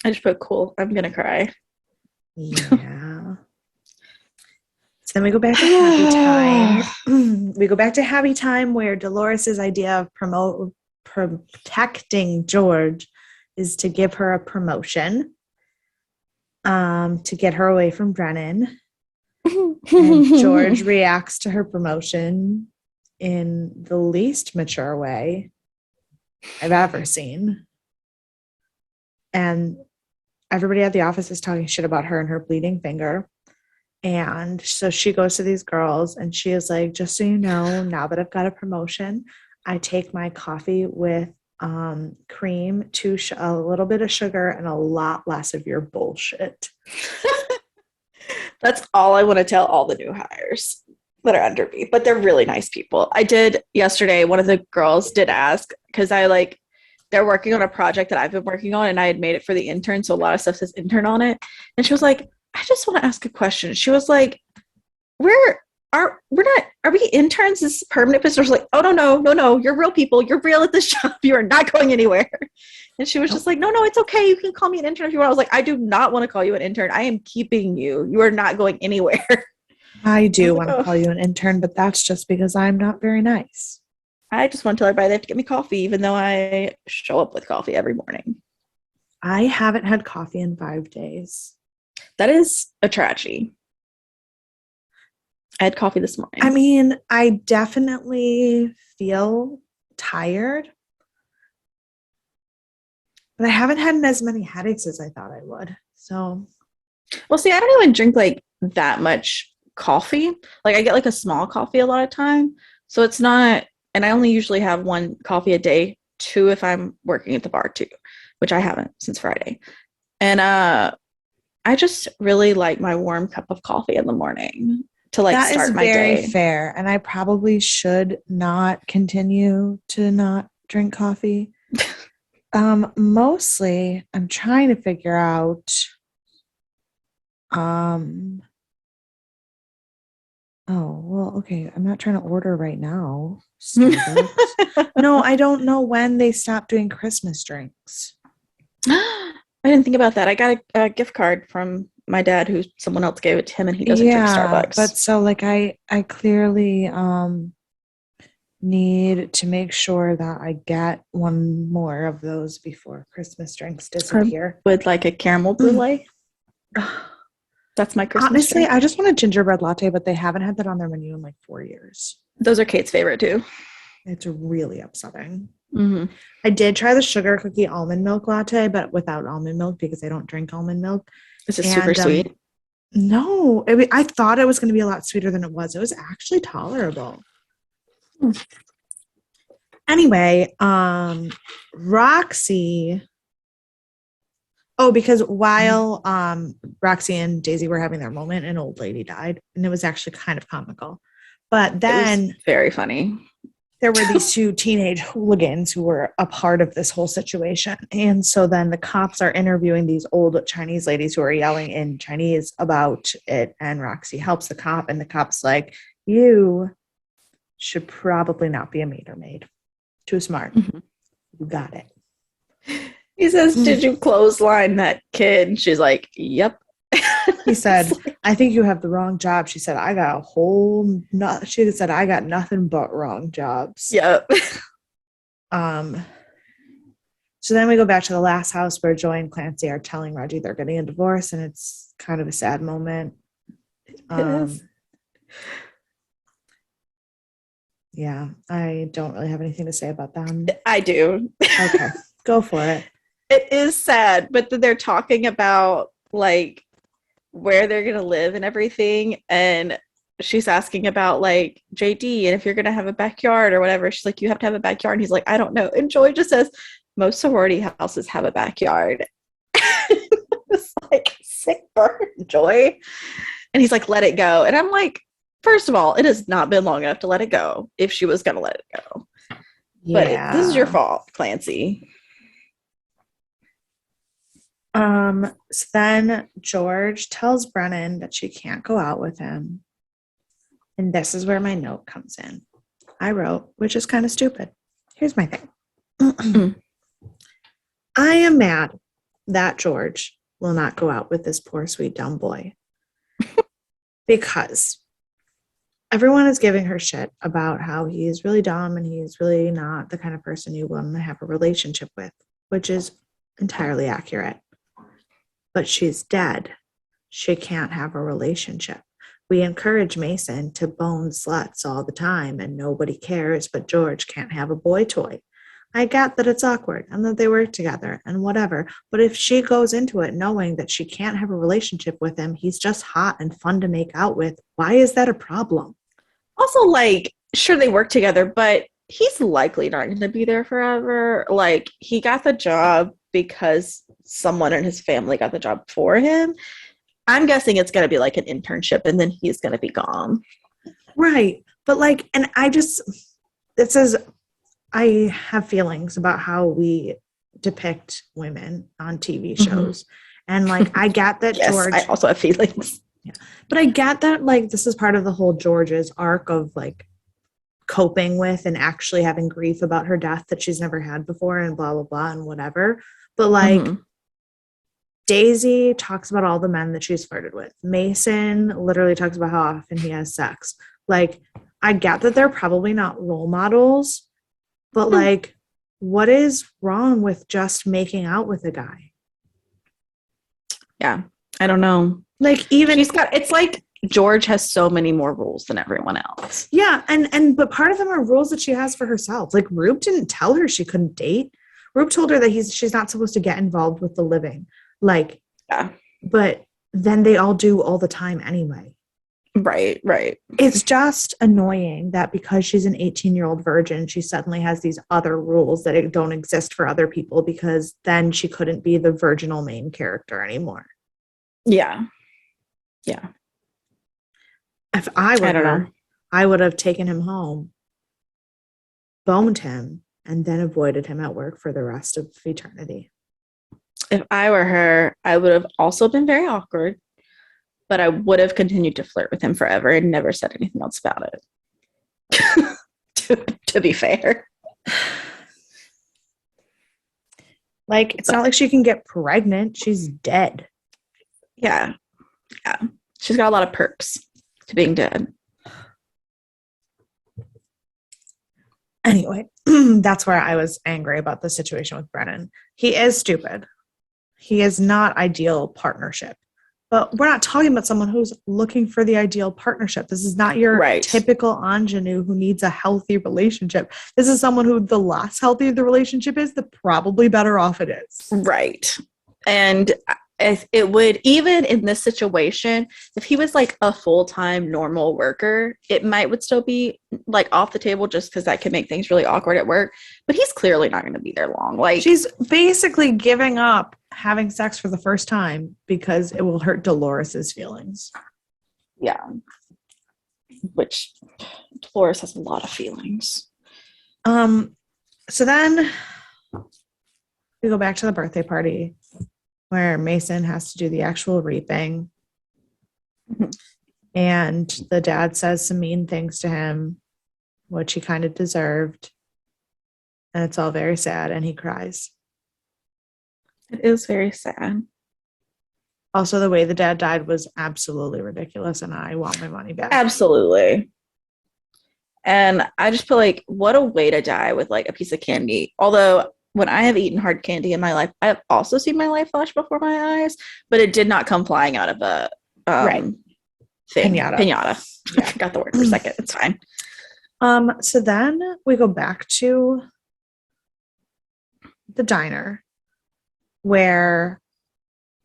S2: I just put cool. I'm gonna cry.
S1: Yeah. So then we go back to Happy Time. We go back to Happy Time where Dolores's idea of protecting George is to give her a promotion, to get her away from Brennan. And George reacts to her promotion in the least mature way I've ever seen. And everybody at the office is talking shit about her and her bleeding finger. And so she goes to these girls and she is like, just so you know, now that I've got a promotion, I take my coffee with cream, a little bit of sugar, and a lot less of your bullshit.
S2: That's all I want to tell all the new hires that are under me, but they're really nice people. I did yesterday, one of the girls did ask, because they're working on a project that I've been working on, and I had made it for the intern, so a lot of stuff says intern on it. And she was like, I just want to ask a question. She was like, are we interns? This is permanent position? I was like, oh no, you're real people. You're real at this job. You are not going anywhere. And she was just like, no, it's okay. You can call me an intern if you want. I was like, I do not want to call you an intern. I am keeping you. You are not going anywhere.
S1: I do want to call you an intern, but that's just because I'm not very nice.
S2: I just want to tell everybody they have to get me coffee, even though I show up with coffee every morning.
S1: I haven't had coffee in 5 days.
S2: That is a tragedy. I had coffee this morning.
S1: I mean, I definitely feel tired. but I haven't had as many headaches as I thought I would. So,
S2: Well, see, I don't even drink like that much coffee. Like I get like a small coffee a lot of time. So it's not, and I only usually have one coffee a day, two if I'm working at the bar too, which I haven't since Friday. And I just really like my warm cup of coffee in the morning to like
S1: that is
S2: start my
S1: very
S2: day.
S1: fair. And I probably should not continue to not drink coffee. Mostly I'm trying to figure out oh, well, okay. I'm not trying to order right now. Starbucks. No, I don't know when they stopped doing Christmas drinks.
S2: I didn't think about that. I got a gift card from my dad who someone else gave it to him and he doesn't drink Starbucks.
S1: But so like I clearly need to make sure that I get one more of those before Christmas drinks disappear.
S2: With like a caramel brulee. That's my Christmas
S1: Honestly,
S2: drink.
S1: I just want a gingerbread latte, but they haven't had that on their menu in like 4 years.
S2: Those are Kate's favorite too.
S1: It's really upsetting.
S2: Mm-hmm.
S1: I did try the sugar cookie almond milk latte, but without almond milk because I don't drink almond milk.
S2: Is it super sweet?
S1: No, I thought it was going to be a lot sweeter than it was. It was actually tolerable. Anyway, Roxy. Oh, because while Roxy and Daisy were having their moment, an old lady died, and it was actually kind of comical. But then
S2: very funny.
S1: There were these two teenage hooligans who were a part of this whole situation. And so then the cops are interviewing these old Chinese ladies who are yelling in Chinese about it. And Roxy helps the cop. And the cop's like, you should probably not be a meter maid. Too smart. Mm-hmm. You got it.
S2: He says, did you clothesline that kid? And she's like, yep.
S1: He said, I think you have the wrong job. She said, I got she said, I got nothing but wrong jobs.
S2: Yep.
S1: So then we go back to the last house where Joy and Clancy are telling Reggie they're getting a divorce, and it's kind of a sad moment. Yeah, I don't really have anything to say about them.
S2: I do.
S1: Okay, go for it.
S2: It is sad, but they're talking about like where they're gonna live and everything, and she's asking about like JD and if you're gonna have a backyard or whatever. She's like, you have to have a backyard, and he's like, I don't know. And Joy just says, most sorority houses have a backyard. It's like, sick burn, Joy. And he's like, let it go. And I'm like, first of all, it has not been long enough to let it go if she was gonna let it go. Yeah. But this is your fault, Clancy.
S1: So then George tells Brennan that she can't go out with him. And this is where my note comes in. I wrote, which is kind of stupid. Here's my thing. I am mad that George will not go out with this poor, sweet, dumb boy. Because everyone is giving her shit about how he's really dumb and he's really not the kind of person you want to have a relationship with, which is entirely accurate. But she's dead. She can't have a relationship. We encourage Mason to bone sluts all the time and nobody cares, but George can't have a boy toy. I get that it's awkward and that they work together and whatever, but if she goes into it knowing that she can't have a relationship with him, he's just hot and fun to make out with. Why is that a problem?
S2: Also, like, sure, they work together, but he's likely not going to be there forever. Like, he got the job because someone in his family got the job for him. I'm guessing it's going to be like an internship and then he's going to be gone.
S1: Right. But like, and it says, I have feelings about how we depict women on TV shows. Mm-hmm. And like, I get that
S2: yes,
S1: George.
S2: I also have feelings.
S1: Yeah. But I get that like, this is part of the whole George's arc of like coping with and actually having grief about her death that she's never had before and blah, blah, blah, and whatever. But like, Daisy talks about all the men that she's flirted with. Mason literally talks about how often he has sex. Like, I get that they're probably not role models, but like, what is wrong with just making out with a guy?
S2: Yeah, I don't know.
S1: Like, even
S2: it's like George has so many more rules than everyone else.
S1: Yeah, but part of them are rules that she has for herself. Like, Rube didn't tell her she couldn't date. Rube told her that she's not supposed to get involved with the living. Like,
S2: Yeah.
S1: but then they all do all the time anyway.
S2: Right.
S1: It's just annoying that because she's an 18-year-old virgin, she suddenly has these other rules that don't exist for other people, because then she couldn't be the virginal main character anymore.
S2: Yeah.
S1: If I were
S2: I don't
S1: her,
S2: know.
S1: I would have taken him home, boned him, and then avoided him at work for the rest of eternity.
S2: If I were her, I would have also been very awkward, but I would have continued to flirt with him forever and never said anything else about it. to be fair.
S1: Like, it's not like she can get pregnant. She's dead.
S2: Yeah. She's got a lot of perks to being dead.
S1: Anyway, that's where I was angry about the situation with Brennan. He is stupid. He is not ideal partnership. But we're not talking about someone who's looking for the ideal partnership. This is not your typical ingenue who needs a healthy relationship. This is someone who, the less healthy the relationship is, the probably better off it is.
S2: Right. And it would, even in this situation, if he was like a full-time normal worker, it would still be like off the table, just because that could make things really awkward at work. But he's clearly not going to be there long. Like,
S1: she's basically giving up having sex for the first time because it will hurt Dolores's feelings.
S2: Yeah. Which Dolores has a lot of feelings.
S1: So then we go back to the birthday party where Mason has to do the actual reaping. Mm-hmm. And the dad says some mean things to him, which he kind of deserved. And it's all very sad, and he cries.
S2: It is very sad.
S1: Also, the way the dad died was absolutely ridiculous, and I want my money back.
S2: Absolutely. And I just feel like, what a way to die, with like a piece of candy. Although when I have eaten hard candy in my life, I have also seen my life flash before my eyes, but it did not come flying out of a thing. Pinata. Yeah. I forgot the word for a second. It's fine.
S1: So then we go back to the diner where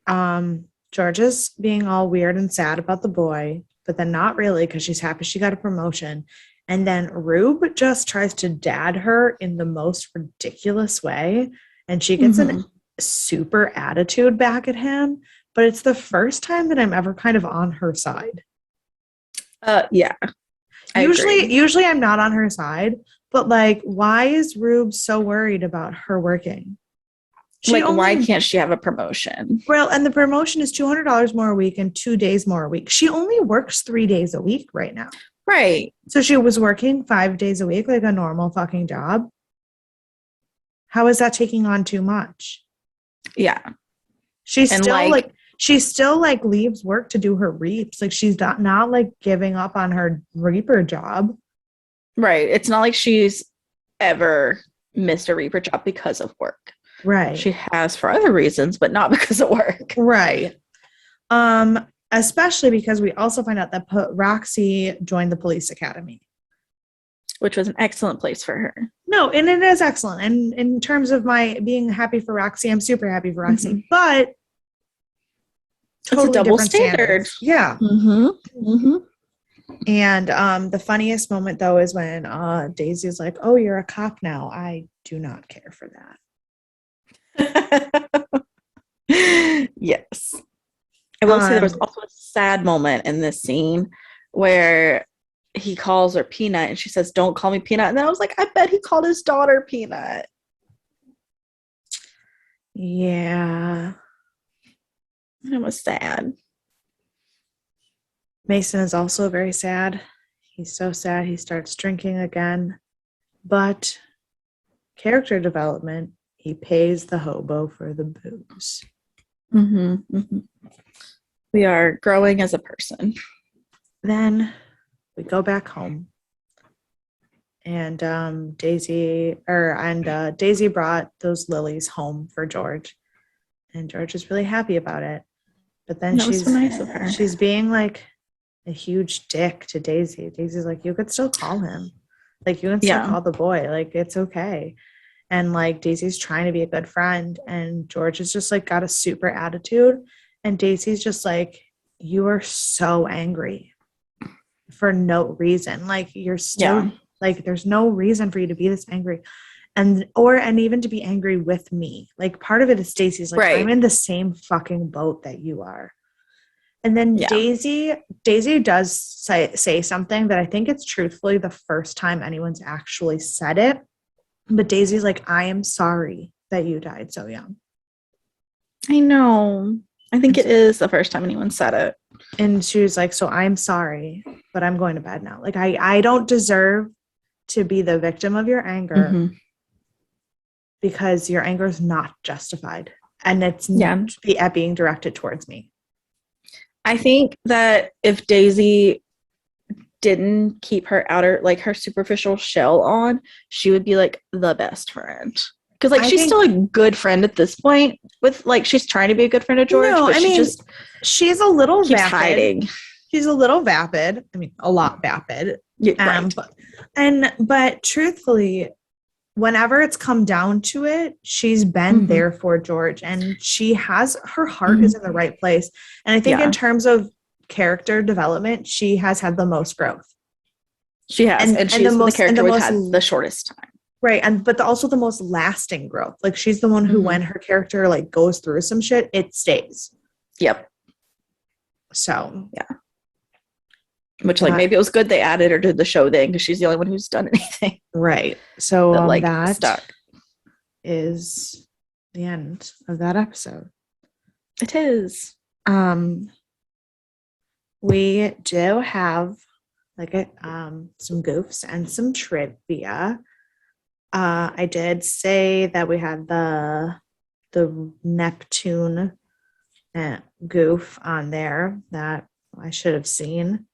S1: George is being all weird and sad about the boy, but then not really, because she's happy she got a promotion. And then Rube just tries to dad her in the most ridiculous way, and she gets a super attitude back at him. But it's the first time that I'm ever kind of on her side.
S2: Yeah.
S1: Usually I'm not on her side, but like, why is Rube so worried about her working?
S2: Why can't she have a promotion?
S1: Well, and the promotion is $200 more a week and 2 days more a week. She only works 3 days a week right now.
S2: Right.
S1: So she was working 5 days a week, like a normal fucking job. How is that taking on too much?
S2: Yeah.
S1: She still leaves work to do her reaps. Like, she's not like giving up on her reaper job.
S2: Right. It's not like she's ever missed a reaper job because of work.
S1: Right.
S2: She has for other reasons, but not because of work.
S1: Right. Especially because we also find out that Roxy joined the police academy,
S2: which was an excellent place for her.
S1: No, and it is excellent. And in terms of my being happy for Roxy, I'm super happy for Roxy. Mm-hmm. But
S2: totally, it's a double standard.
S1: Yeah.
S2: Mm-hmm. Mm-hmm.
S1: And the funniest moment, though, is when Daisy's like, "Oh, you're a cop now." I do not care for
S2: that. Yes. I will say there was also a sad moment in this scene where he calls her Peanut and she says, "Don't call me Peanut." And then I was like, I bet he called his daughter Peanut.
S1: Yeah.
S2: And it was sad.
S1: Mason is also very sad. He's so sad he starts drinking again. But character development, he pays the hobo for the booze.
S2: Mm-hmm. Mm-hmm. We are growing as a person.
S1: Then we go back home. And Daisy brought those lilies home for George. And George is really happy about it. But then
S2: so nice of her.
S1: She's being like a huge dick to Daisy. Daisy's like, you could still call him. Like, you can still call the boy. Like, it's okay. and like Daisy's trying to be a good friend, and George is just like got a super attitude, and Daisy's just like, you are so angry for no reason. Like you're still like there's no reason for you to be this angry. And even to be angry with me. Like part of it is Daisy's like, I'm in the same fucking boat that you are. And then Daisy does say something that I think it's truthfully the first time anyone's actually said it. But Daisy's like, I am sorry that you died so young.
S2: I know. I think it is the first time anyone said it.
S1: And she was like, so I'm sorry, but I'm going to bed now. Like, I don't deserve to be the victim of your anger because your anger is not justified. And it's being directed towards me.
S2: I think that if Daisy didn't keep her outer, like her superficial shell on, she would be like the best friend. Because like she's still a good friend at this point. With like she's trying to be a good friend of George, but
S1: she's a little
S2: keeps
S1: vapid.
S2: Hiding.
S1: She's a little vapid. I mean, a lot vapid.
S2: Yeah, right.
S1: But truthfully, whenever it's come down to it, she's been there for George, and she has her heart is in the right place. And I think in terms of character development, she has had the most growth.
S2: She has, and she's the character we've had the shortest time.
S1: Right, but also the most lasting growth. Like she's the one who, when her character like goes through some shit, it stays.
S2: Yep.
S1: So
S2: yeah. Which, like, maybe it was good they added her to the show then, because she's the only one who's done anything.
S1: Right. So
S2: that, like,
S1: that
S2: stuck.
S1: is the end of that episode.
S2: It is.
S1: We do have like some goofs and some trivia. I did say that we had the Neptune goof on there that I should have seen.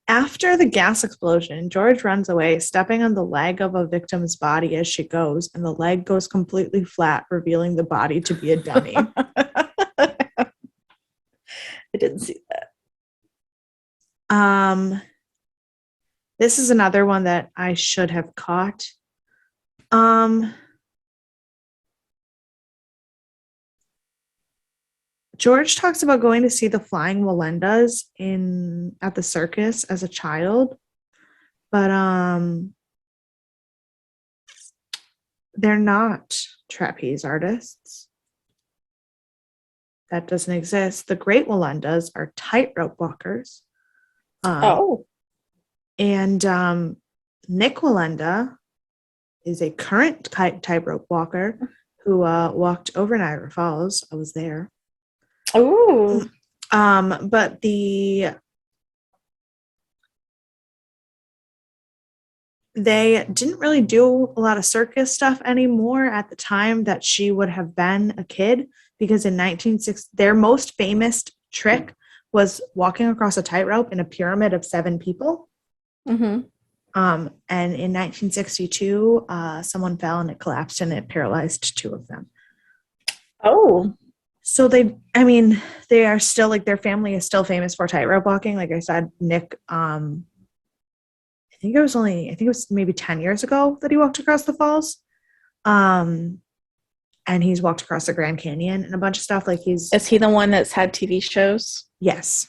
S1: After the gas explosion, George runs away, stepping on the leg of a victim's body as she goes, and the leg goes completely flat, revealing the body to be a dummy.
S2: I didn't see
S1: that. This is another one that I should have caught. George talks about going to see the flying Wallendas at the circus as a child, but they're not trapeze artists. That doesn't exist. The great Wallendas are tightrope walkers. And Nick Wallenda is a current tightrope walker who walked over Niagara Falls. I was there.
S2: Oh.
S1: But they didn't really do a lot of circus stuff anymore at the time that she would have been a kid, because in 1960, their most famous trick was walking across a tightrope in a pyramid of 7 people. And in 1962, someone fell and it collapsed and it paralyzed 2 of them.
S2: Oh.
S1: So they are still, like, their family is still famous for tightrope walking. Like I said, Nick, I think it was maybe 10 years ago that he walked across the falls. And he's walked across the Grand Canyon and a bunch of stuff. Like is
S2: he the one that's had TV shows?
S1: Yes.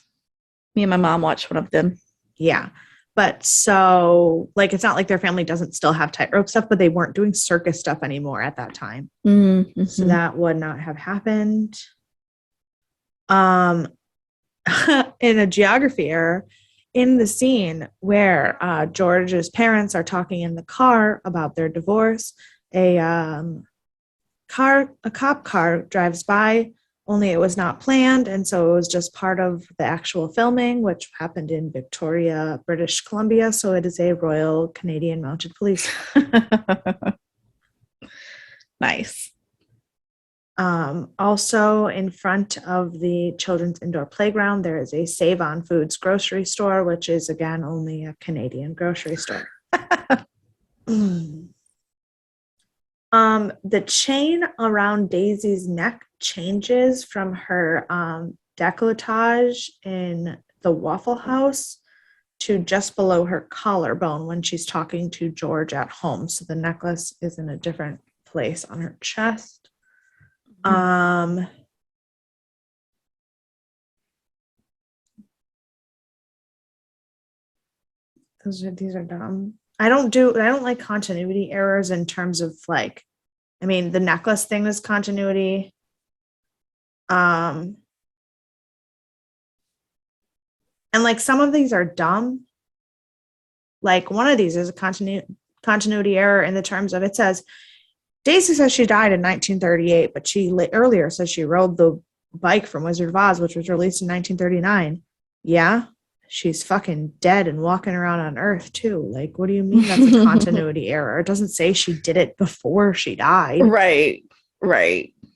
S2: Me and my mom watched one of them.
S1: Yeah. But so, like, it's not like their family doesn't still have tightrope stuff, but they weren't doing circus stuff anymore at that time. So that would not have happened. In a geography error, in the scene where George's parents are talking in the car about their divorce, a cop car drives by, only it was not planned, and so it was just part of the actual filming, which happened in Victoria, British Columbia. So it is a Royal Canadian Mounted Police.
S2: Nice.
S1: Also, in front of the children's indoor playground, there is a Save On Foods grocery store, which is, again, only a Canadian grocery store. The chain around Daisy's neck changes from her decolletage in the Waffle House to just below her collarbone when she's talking to George at home. So the necklace is in a different place on her chest. These are dumb. I don't like continuity errors in terms of like, I mean, the necklace thing is continuity. And like some of these are dumb. Like one of these is a continuity error in the terms of it says Daisy says she died in 1938, but she earlier says she rode the bike from Wizard of Oz, which was released in 1939. Yeah, she's fucking dead and walking around on Earth too. Like, what do you mean that's a continuity error? It doesn't say she did it before she died.
S2: Right.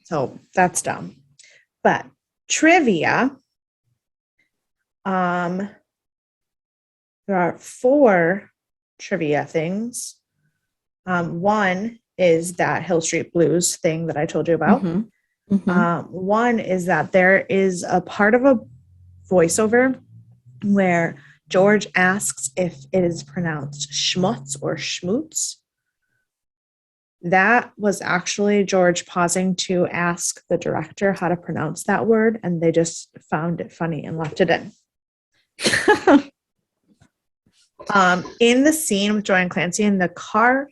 S1: So that's dumb. But trivia. There are 4 trivia things. One is that Hill Street Blues thing that I told you about. One is that there is a part of a voiceover where George asks if it is pronounced schmutz or schmutz. That was actually George pausing to ask the director how to pronounce that word, and they just found it funny and left it in. In the scene with Joy and Clancy in the car,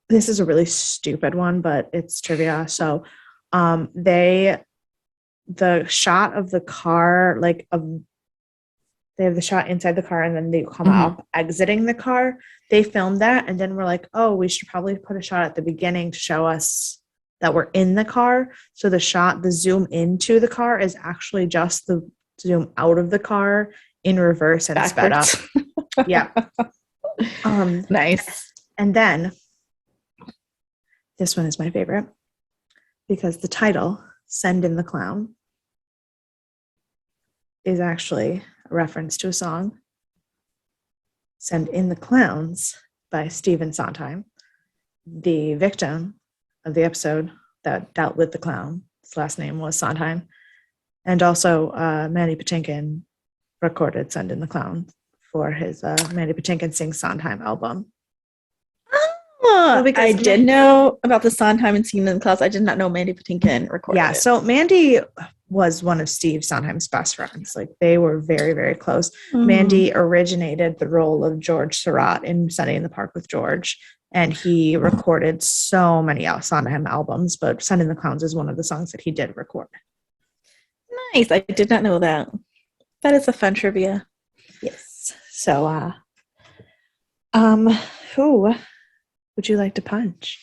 S1: this is a really stupid one, but it's trivia. So the shot of the car, like they have the shot inside the car and then they come up exiting the car. They filmed that and then we're like, oh, we should probably put a shot at the beginning to show us that we're in the car. So the zoom into the car is actually just the zoom out of the car in reverse and backwards. Sped up. Yeah.
S2: Nice.
S1: And then this one is my favorite because the title, Send in the Clown, is actually a reference to a song, Send in the Clowns by Stephen Sondheim, the victim of the episode that dealt with the clown. His last name was Sondheim. And also Mandy Patinkin recorded Send in the Clown for his Mandy Patinkin Sings Sondheim album.
S2: I did know about the Sondheim and Singing in the Clouds. I did not know Mandy Patinkin recorded it.
S1: So Mandy was one of Steve Sondheim's best friends. Like they were very, very close. Mandy originated the role of George Surratt in Sunday in the Park with George, and he recorded so many Sondheim albums, but Send in the Clowns is one of the songs that he did record.
S2: Nice. I did not know that. That is a fun trivia.
S1: Yes. So, who would you like to punch?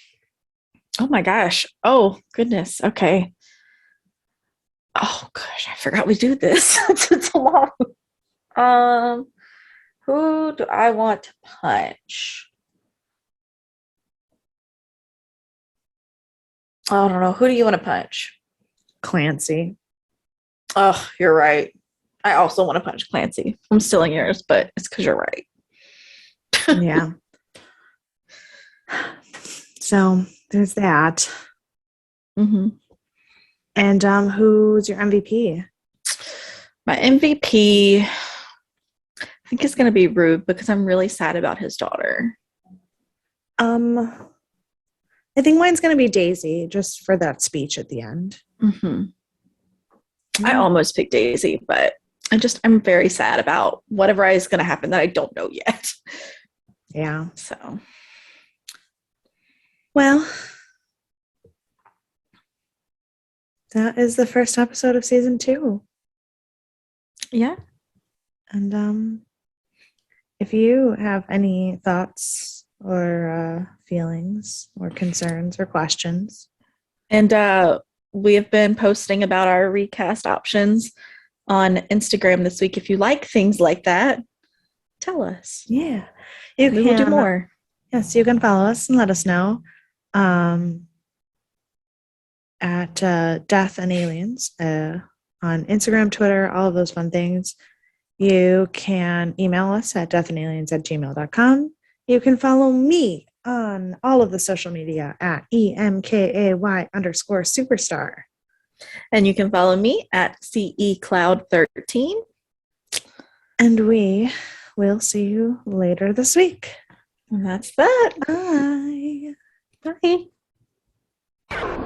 S2: Oh my gosh. Oh goodness. Okay. Oh gosh, I forgot we do this. It's a lot. Who do I want to punch? I don't know. Who do you want to punch?
S1: Clancy.
S2: Oh, you're right. I also want to punch Clancy. I'm stealing yours, but it's because you're right.
S1: Yeah. So there's that. And who's your MVP?
S2: My MVP, I think it's going to be Rube because I'm really sad about his daughter.
S1: I think mine's going to be Daisy just for that speech at the end.
S2: I almost picked Daisy, but I'm very sad about whatever is going to happen that I don't know yet.
S1: Yeah.
S2: So.
S1: Well, that is the first episode of season 2.
S2: Yeah.
S1: And if you have any thoughts or feelings or concerns or questions.
S2: And we have been posting about our recast options on Instagram this week. If you like things like that, tell us.
S1: Yeah.
S2: We will do more.
S1: Yes, you can follow us and let us know. At Death and Aliens on Instagram, Twitter, all of those fun things. You can email us at deathandaliens@gmail.com. You can follow me on all of the social media at EMKAY_superstar.
S2: And you can follow me at CECloud13.
S1: And we we'll see you later this week.
S2: And that's that.
S1: Bye.
S2: Bye.